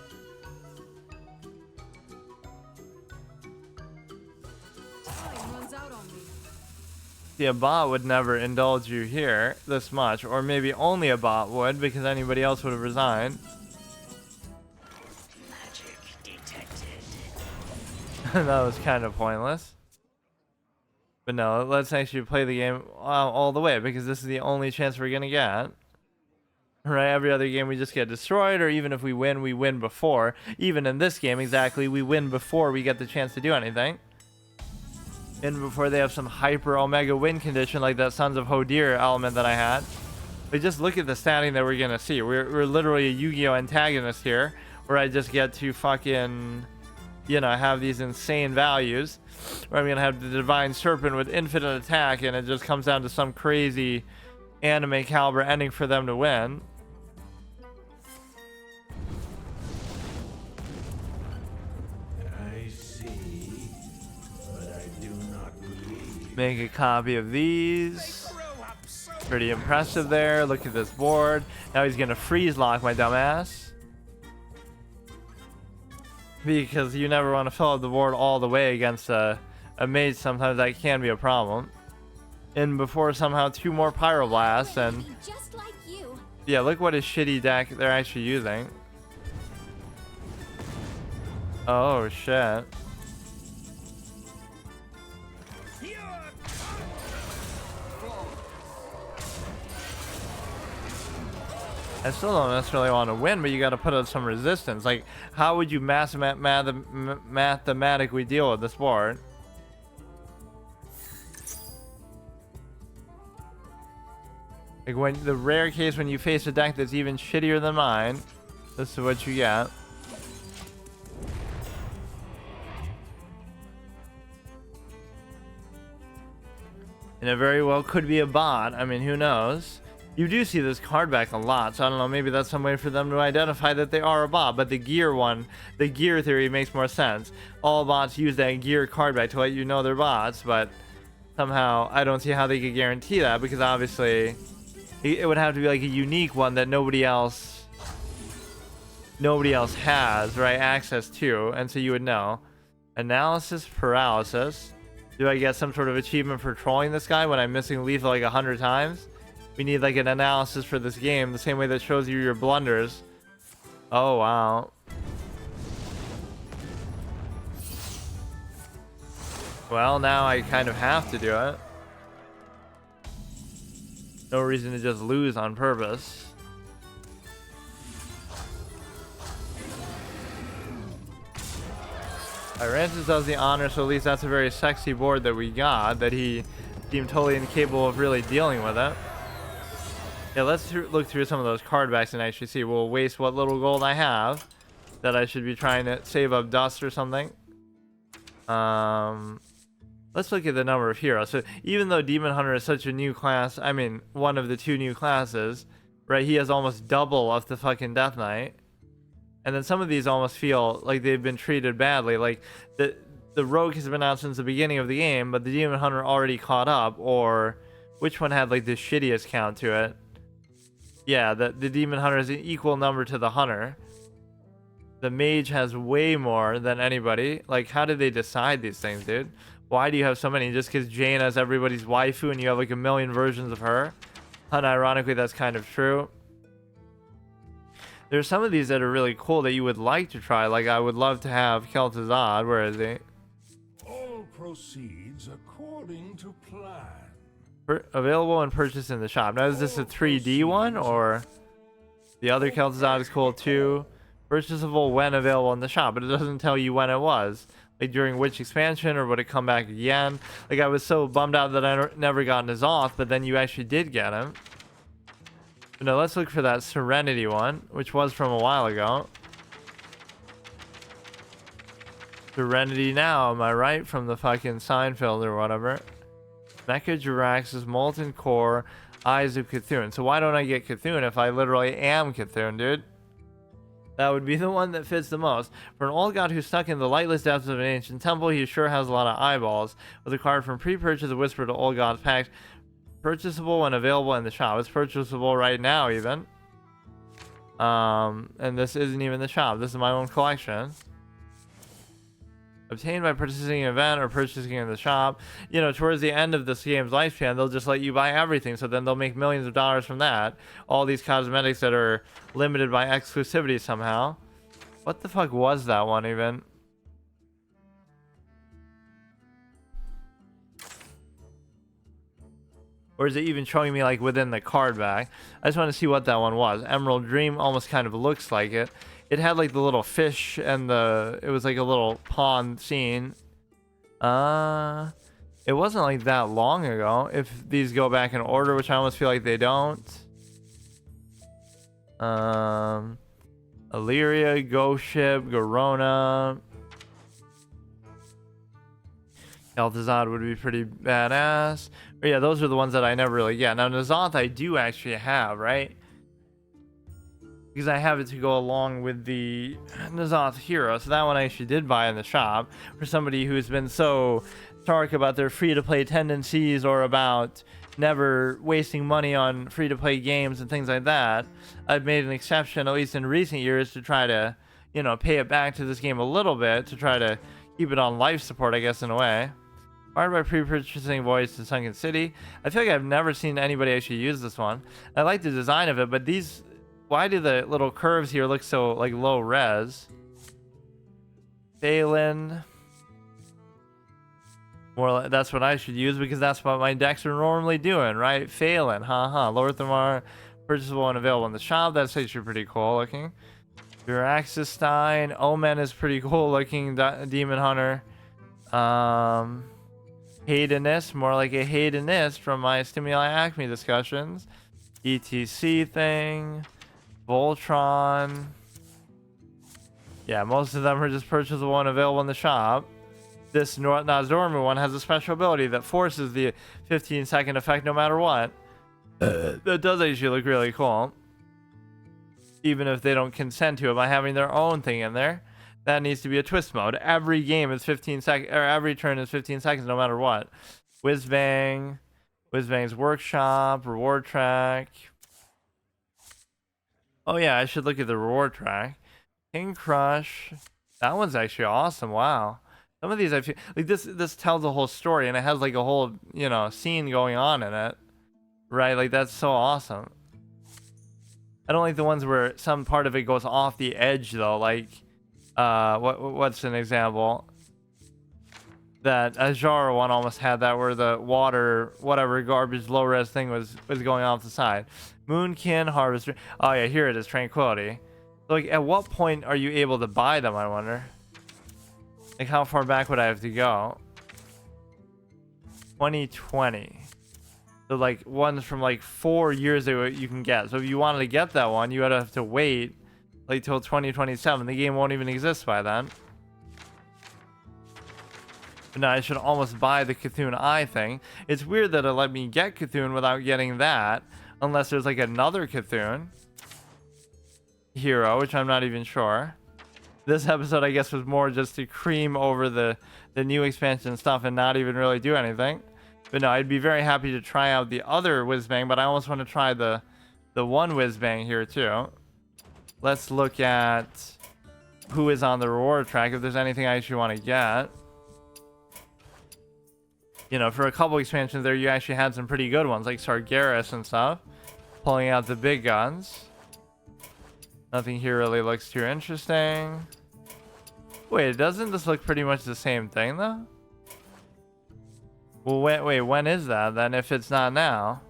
See, a bot would never indulge you here this much, or maybe only a bot would, because anybody else would have resigned. Magic detected. That was kind of pointless. But no, let's actually play the game all the way, because this is the only chance we're gonna get. Right, every other game we just get destroyed, or even if we win before. Even in this game, exactly, we win before we get the chance to do anything. And before they have some hyper omega win condition like that Sons of Hodir element that I had. But just look at the statting that we're gonna see. We're literally a Yu-Gi-Oh antagonist here, where I just get to fucking, you know, have these insane values. Where I'm gonna have the Divine Serpent with infinite attack, and it just comes down to some crazy anime caliber ending for them to win. I see, but I do not believe. Make a copy of these. Pretty impressive there. Look at this board. Now he's gonna freeze lock my dumbass. Because you never want to fill up the board all the way against a mage. Sometimes that can be a problem. And before somehow 2 more Pyroblasts, and Just like you. yeah, look what a shitty deck they're actually using. Oh shit. I still don't necessarily want to win, but you got to put up some resistance. Like, how would you mathematically deal with this board? Like, when the rare case when you face a deck that's even shittier than mine, this is what you get. And it very well could be a bot. I mean, who knows? You do see this card back a lot, so I don't know, maybe that's some way for them to identify that they are a bot. But the gear one, the gear theory makes more sense. All bots use that gear card back to let you know they're bots, but somehow I don't see how they could guarantee that, because obviously it would have to be like a unique one that nobody else has, right, access to, and so you would know. Analysis paralysis. Do I get some sort of achievement for trolling this guy when I'm missing lethal like 100 times? We need like an analysis for this game, the same way that shows you your blunders. Oh wow. Well, now I kind of have to do it. No reason to just lose on purpose. Tyrantus does the honor, so at least that's a very sexy board that we got, that he seemed totally incapable of really dealing with it. Yeah, let's look through some of those card backs and actually see. We'll waste what little gold I have that I should be trying to save up dust or something. Let's look at the number of heroes. So even though Demon Hunter is such a new class, I mean, one of the 2 new classes, right? He has almost double of the fucking Death Knight. And then some of these almost feel like they've been treated badly. Like the Rogue has been out since the beginning of the game, but the Demon Hunter already caught up. Or which one had like the shittiest count to it? Yeah, the Demon Hunter is an equal number to the Hunter. The Mage has way more than anybody. Like, how did they decide these things, dude? Why do you have so many? Just because Jaina is everybody's waifu and you have like a million versions of her? Unironically, that's kind of true. There's some of these that are really cool that you would like to try. Like, I would love to have Kel'Thuzad. Where is he? All proceeds according to plan. Available and purchased in the shop. Now, is this a 3D one, or the other Kel'Thuzad is cool too? Purchasable when available in the shop, but it doesn't tell you when it was. Like, during which expansion, or would it come back again? Like, I was so bummed out that I never got N'Zoth, but then you actually did get him. But no, let's look for that Serenity one, which was from a while ago. Serenity now, am I right? From the fucking Seinfeld or whatever. Mecha Jirax's Molten Core, Eyes of Cthulhu. So why don't I get Cthulhu if I literally am Cthulhu, dude? That would be the one that fits the most. For an old god who's stuck in the lightless depths of an ancient temple, he sure has a lot of eyeballs. With a card from pre-purchase, a Whisper to Old God's Pact. Purchasable and available in the shop. It's purchasable right now, even. And this isn't even the shop. This is my own collection. Obtained by participating in an event or purchasing in the shop. You know, towards the end of this game's lifespan, they'll just let you buy everything. So then they'll make millions of dollars from that. All these cosmetics that are limited by exclusivity somehow. What the fuck was that one even? Or is it even showing me like within the card back? I just want to see what that one was. Emerald Dream almost kind of looks like it. It had like the little fish and it was like a little pond scene. It wasn't like that long ago. If these go back in order, which I almost feel like they don't. Illyria, Ghost Ship, Garona. Kel'Thuzad would be pretty badass. But yeah, those are the ones that I never really get. Now, N'Zoth I do actually have, right? Because I have it to go along with the N'Zoth Hero. So that one I actually did buy in the shop. For somebody who's been so stark about their free-to-play tendencies or about never wasting money on free-to-play games and things like that, I've made an exception, at least in recent years, to try to, you know, pay it back to this game a little bit, to try to keep it on life support, I guess, in a way. Acquired by pre-purchasing Voyage to Sunken City. I feel like I've never seen anybody actually use this one. I like the design of it, but these... Why do the little curves here look so, like, low res? Phelan. More, that's what I should use, because that's what my decks are normally doing, right? Phelan, haha. Lorthamar, purchasable and available in the shop. That's actually pretty cool looking. Viraxestein. Omen is pretty cool looking. Demon Hunter. Hedonist. More like a hedonist from my Stimuli Acme discussions. ETC thing. Voltron. Yeah, most of them are just purchasable and available in the shop. This Nazormu one has a special ability that forces the 15-second effect no matter what. That does actually look really cool. Even if they don't consent to it by having their own thing in there. That needs to be a twist mode. Every game is 15 seconds, or every turn is 15 seconds no matter what. Whizbang. Whizbang's Workshop. Reward Track. Oh yeah, I should look at the reward track. King Crush. That one's actually awesome. Wow. Some of these I feel like this tells a whole story and it has like a whole, you know, scene going on in it. Right? Like that's so awesome. I don't like the ones where some part of it goes off the edge though, like what's an example? That Azara one almost had that where the water, whatever garbage low res thing was going off the side. Moonkin, Harvester. Oh yeah, here it is, Tranquility. Like, at what point are you able to buy them, I wonder? Like, how far back would I have to go? 2020. So, like, ones from, like, 4 years ago you can get. So, if you wanted to get that one, you would have to wait, like, till 2027. The game won't even exist by then. But now I should almost buy the Cthulhu Eye thing. It's weird that it let me get Cthulhu without getting that. Unless there's like another Cthulhu hero, which I'm not even sure. This episode, I guess, was more just to cream over the new expansion stuff and not even really do anything. But no, I'd be very happy to try out the other Whizbang, but I almost want to try the one Whizbang here too. Let's look at who is on the reward track, if there's anything I actually want to get. You know, for a couple expansions there, you actually had some pretty good ones, like Sargeras and stuff. Pulling out the big guns. Nothing here really looks too interesting. Wait, doesn't this look pretty much the same thing, though? Well, wait, when is that, then, if it's not now?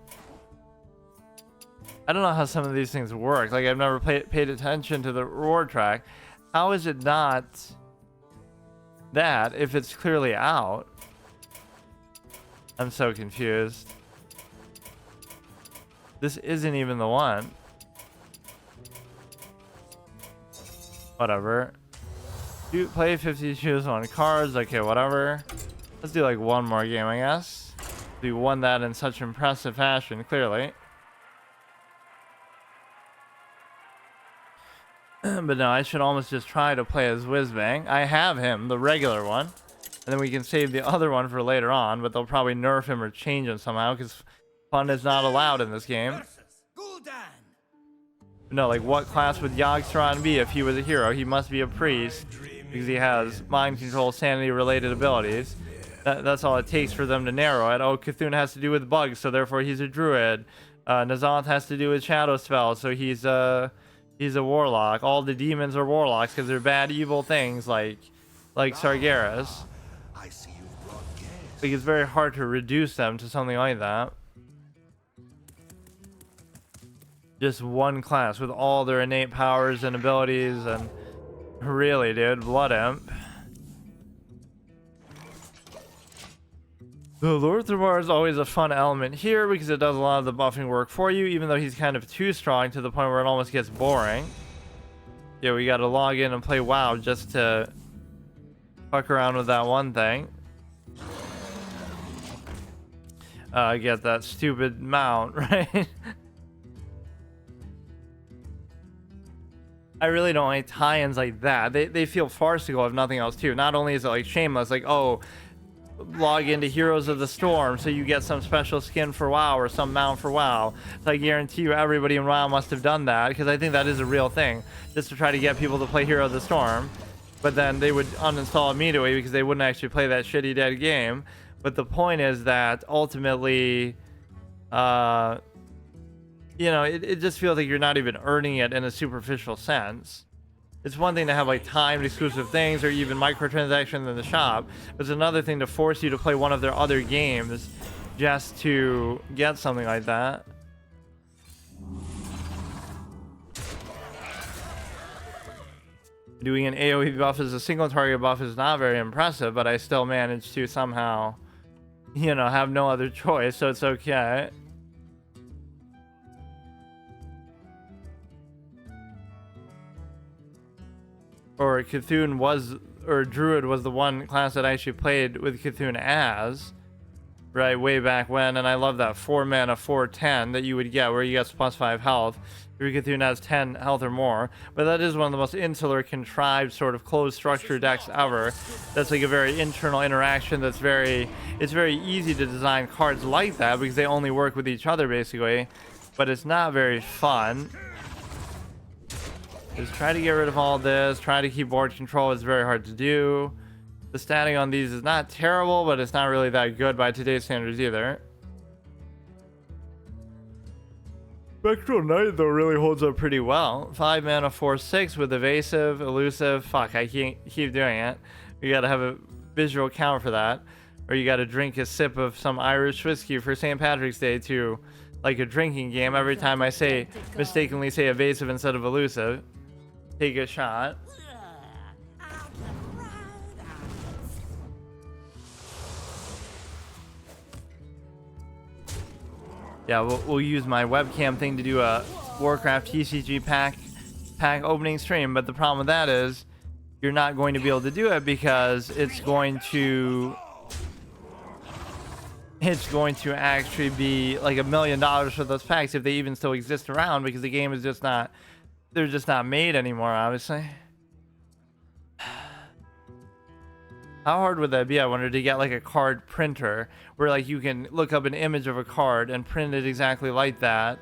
I don't know how some of these things work. Like, I've never paid attention to the reward track. How is it not that if it's clearly out? I'm so confused. This isn't even the one. Whatever. You play 50 choose on cards. Okay, whatever. Let's do like one more game, I guess. We won that in such impressive fashion, clearly. But no, I should almost just try to play as Whizbang. I have him, the regular one. And then we can save the other one for later on, but they'll probably nerf him or change him somehow, because fun is not allowed in this game. Gul'dan. No, like, what class would Yogg-Saron be if he was a hero? He must be a priest, because he has mind control, sanity-related abilities. That's all it takes for them to narrow it. Oh, Cthulhu has to do with bugs, so therefore he's a druid. Nazanth has to do with shadow spells, so he's a warlock. All the demons are warlocks because they're bad, evil things like Sargeras. I see you've brought guests. Like, it's very hard to reduce them to something like that. Just one class with all their innate powers and abilities, and really, dude, Blood Imp. The Lord Thrumar is always a fun element here because it does a lot of the buffing work for you, even though he's kind of too strong to the point where it almost gets boring. Yeah, we gotta log in and play WoW just to fuck around with that one thing. Get that stupid mount, right? I really don't like tie-ins like that. They feel farcical if nothing else too. Not only is it like shameless, like, oh, log into Heroes of the Storm so you get some special skin for WoW or some mount for WoW. So I guarantee you everybody in WoW must have done that, because I think that is a real thing, just to try to get people to play Hero of the Storm. But then they would uninstall immediately because they wouldn't actually play that shitty dead game. But the point is that ultimately, you know, it just feels like you're not even earning it in a superficial sense. It's one thing to have like timed exclusive things or even microtransactions in the shop. It's another thing to force you to play one of their other games just to get something like that. Doing an AoE buff as a single target buff is not very impressive, but I still managed to somehow, you know, have no other choice, so it's okay. Or Cthulhu was, or Druid was the one class that I actually played with Cthulhu as, right, way back when, and I love that 4 mana 4/10 that you would get, where you get +5 health. Your Cthulhu has 10 health or more, but that is one of the most insular, contrived, sort of closed structure decks ever. That's like a very internal interaction. It's very easy to design cards like that because they only work with each other basically, but it's not very fun. Just try to get rid of all this, try to keep board control. It's very hard to do. The statting on these is not terrible, but it's not really that good by today's standards either. Spectral Knight, though, really holds up pretty well. 5 mana 4/6 with evasive, elusive. Fuck, I can't keep doing it. You gotta have a visual count for that. Or you gotta drink a sip of some Irish whiskey for St. Patrick's Day to like a drinking game. Every time I mistakenly say evasive instead of elusive. Take a shot. Yeah, we'll use my webcam thing to do a Warcraft TCG pack opening stream, but the problem with that is you're not going to be able to do it because it's going to actually be like $1 million for those packs if they even still exist around, because the game is just not, they're just not made anymore, obviously. How hard would that be, I wonder, to get like a card printer where like you can look up an image of a card and print it exactly like that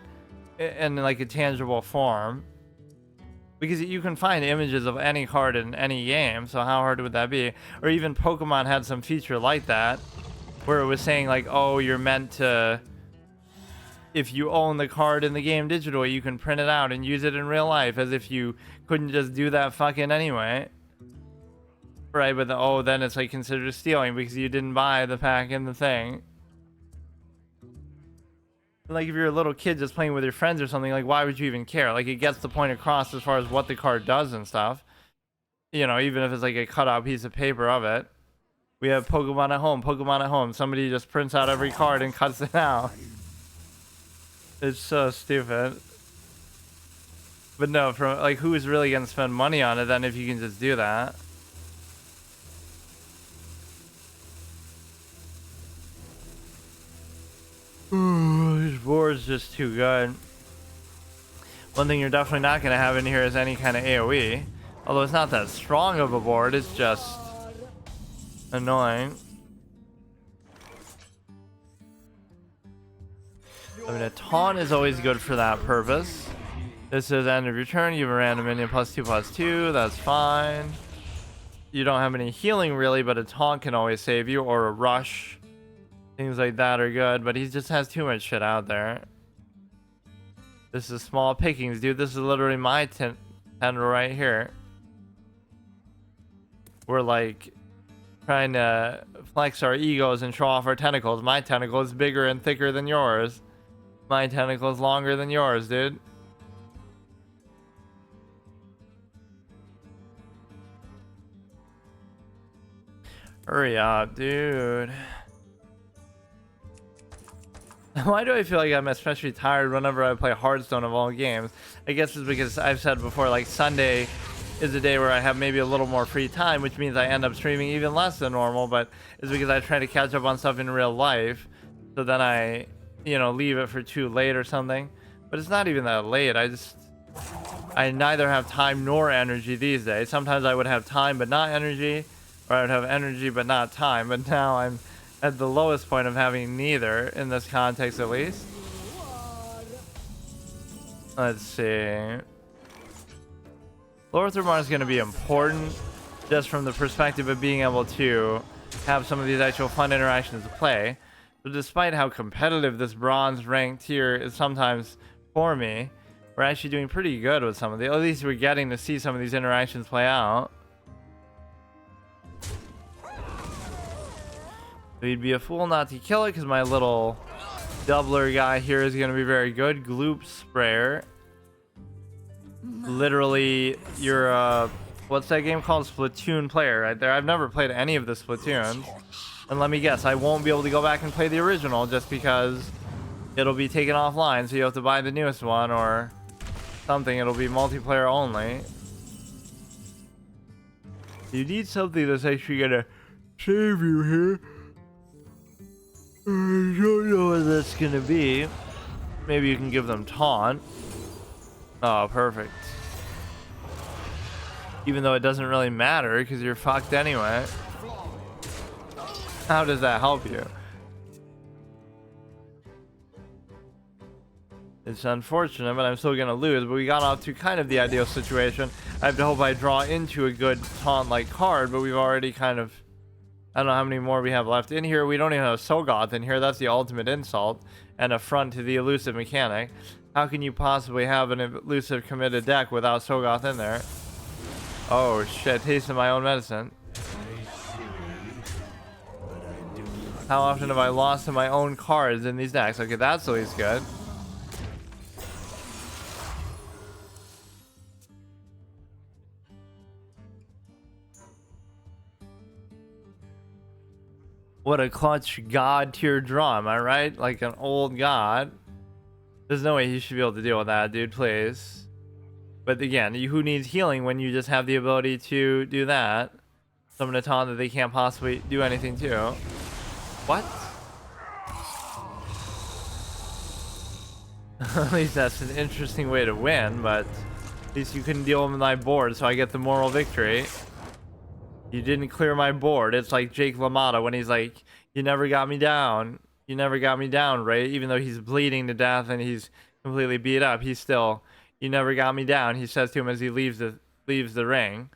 in like a tangible form? Because you can find images of any card in any game, so how hard would that be? Or even Pokemon had some feature like that. where it was saying like, oh, you're meant to, if you own the card in the game digitally, you can print it out and use it in real life, as if you couldn't just do that fucking anyway. Right, but then it's like considered stealing because you didn't buy the pack in the thing. Like if you're a little kid just playing with your friends or something, like why would you even care? Like it gets the point across as far as what the card does and stuff. You know, even if it's like a cutout piece of paper of it. We have Pokemon at home, Pokemon at home. Somebody just prints out every card and cuts it out. It's so stupid. But no, from like who's really gonna spend money on it then if you can just do that? This board's just too good. One thing you're definitely not going to have in here is any kind of AoE. Although it's not that strong of a board, it's just annoying. I mean, a taunt is always good for that purpose. This is end of your turn. You have a random minion +2/+2. That's fine. You don't have any healing really, but a taunt can always save you, or a rush. Things like that are good, but he just has too much shit out there. This is small pickings, dude. This is literally my tendril right here. We're like trying to flex our egos and show off our tentacles. My tentacle is bigger and thicker than yours. My tentacle is longer than yours, dude. Hurry up, dude. Why do I feel like I'm especially tired whenever I play Hearthstone of all games? I guess it's because I've said before, like Sunday is a day where I have maybe a little more free time, which means I end up streaming even less than normal, but it's because I try to catch up on stuff in real life. So then I, you know, leave it for too late or something. But it's not even that late. I neither have time nor energy these days. Sometimes I would have time but not energy, or I would have energy but not time. But now I'm at the lowest point of having neither, in this context at least. Let's see. Lower Thermar is going to be important just from the perspective of being able to have some of these actual fun interactions to play. But despite how competitive this bronze ranked tier is sometimes for me, we're actually doing pretty good with some of the, at least we're getting to see some of these interactions play out. You'd be a fool not to kill it because my little doubler guy here is going to be very good. Gloop Sprayer. Literally, you're a, what's that game called? Splatoon player right there. I've never played any of the Splatoons. And let me guess, I won't be able to go back and play the original just because it'll be taken offline. So you have to buy the newest one or something. It'll be multiplayer only. You need something that's actually going to save you here. I don't know what that's gonna be. Maybe you can give them taunt. Oh, perfect. Even though it doesn't really matter because you're fucked anyway. How does that help you? It's unfortunate, but I'm still gonna lose. But we got off to kind of the ideal situation. I have to hope I draw into a good taunt-like card, but we've already kind of, I don't know how many more we have left in here. We don't even have Sogoth in here. That's the ultimate insult and affront to the elusive mechanic. How can you possibly have an elusive committed deck without Sogoth in there? Oh shit, tasting my own medicine. How often have I lost to my own cards in these decks? Okay, that's at least good. What a clutch god tier draw, am I right? Like an old god. There's no way he should be able to deal with that, dude, please. But again, who needs healing when you just have the ability to do that? Summon a taunt that they can't possibly do anything to. What? At least that's an interesting way to win, but at least you couldn't deal with my board, so I get the moral victory. You didn't clear my board. It's like Jake LaMotta when he's like, you never got me down. You never got me down, right? Even though he's bleeding to death and he's completely beat up, he's still, you never got me down. He says to him as he leaves the ring.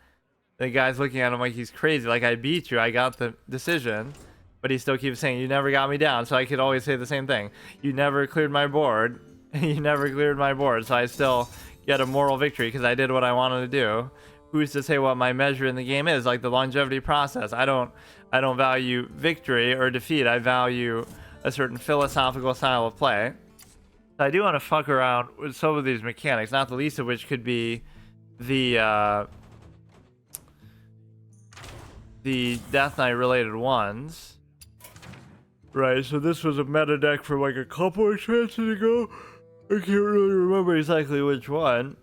The guy's looking at him like he's crazy. Like, I beat you. I got the decision. But he still keeps saying, you never got me down. So I could always say the same thing. You never cleared my board. You never cleared my board. So I still get a moral victory because I did what I wanted to do. Who's to say what my measure in the game is? Like the longevity process. I don't value victory or defeat. I value a certain philosophical style of play. So I do want to fuck around with some of these mechanics, not the least of which could be the Death Knight related ones. Right, so this was a meta deck from like a couple of chances ago. I can't really remember exactly which one.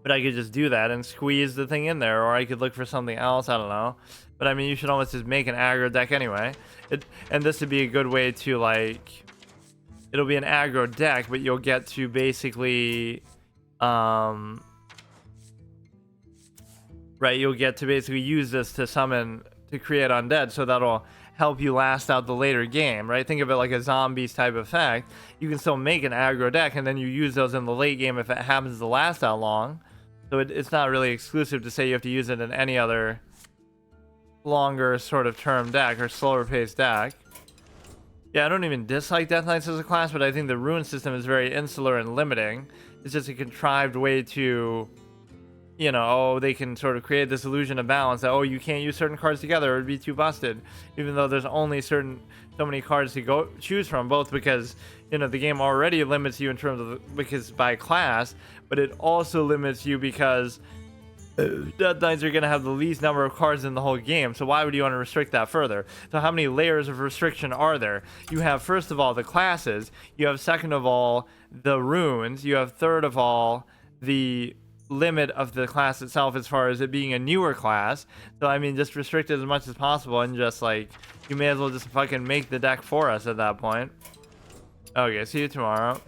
But I could just do that and squeeze the thing in there, or I could look for something else, I don't know. But I mean, you should almost just make an aggro deck anyway. And this would be a good way to like... It'll be an aggro deck, but you'll get to basically... Right, you'll get to basically use this to summon, to create undead, so that'll help you last out the later game, right? Think of it like a zombies type effect. You can still make an aggro deck, and then you use those in the late game if it happens to last out long. So it's not really exclusive to say you have to use it in any other longer sort of term deck or slower paced deck. Yeah, I don't even dislike Death Knights as a class, but I think the rune system is very insular and limiting. It's just a contrived way to, you know, oh, they can sort of create this illusion of balance that, oh, you can't use certain cards together, it would be too busted. Even though there's only so many cards to choose from, both because, you know, the game already limits you in terms of, because by class, but it also limits you because Death Knights are going to have the least number of cards in the whole game, so why would you want to restrict that further? So how many layers of restriction are there? You have, first of all, the classes, you have, second of all, the runes, you have, third of all, the limit of the class itself as far as it being a newer class. So I mean, just restrict it as much as possible, and just like, you may as well just fucking make the deck for us at that point. Okay, see you tomorrow.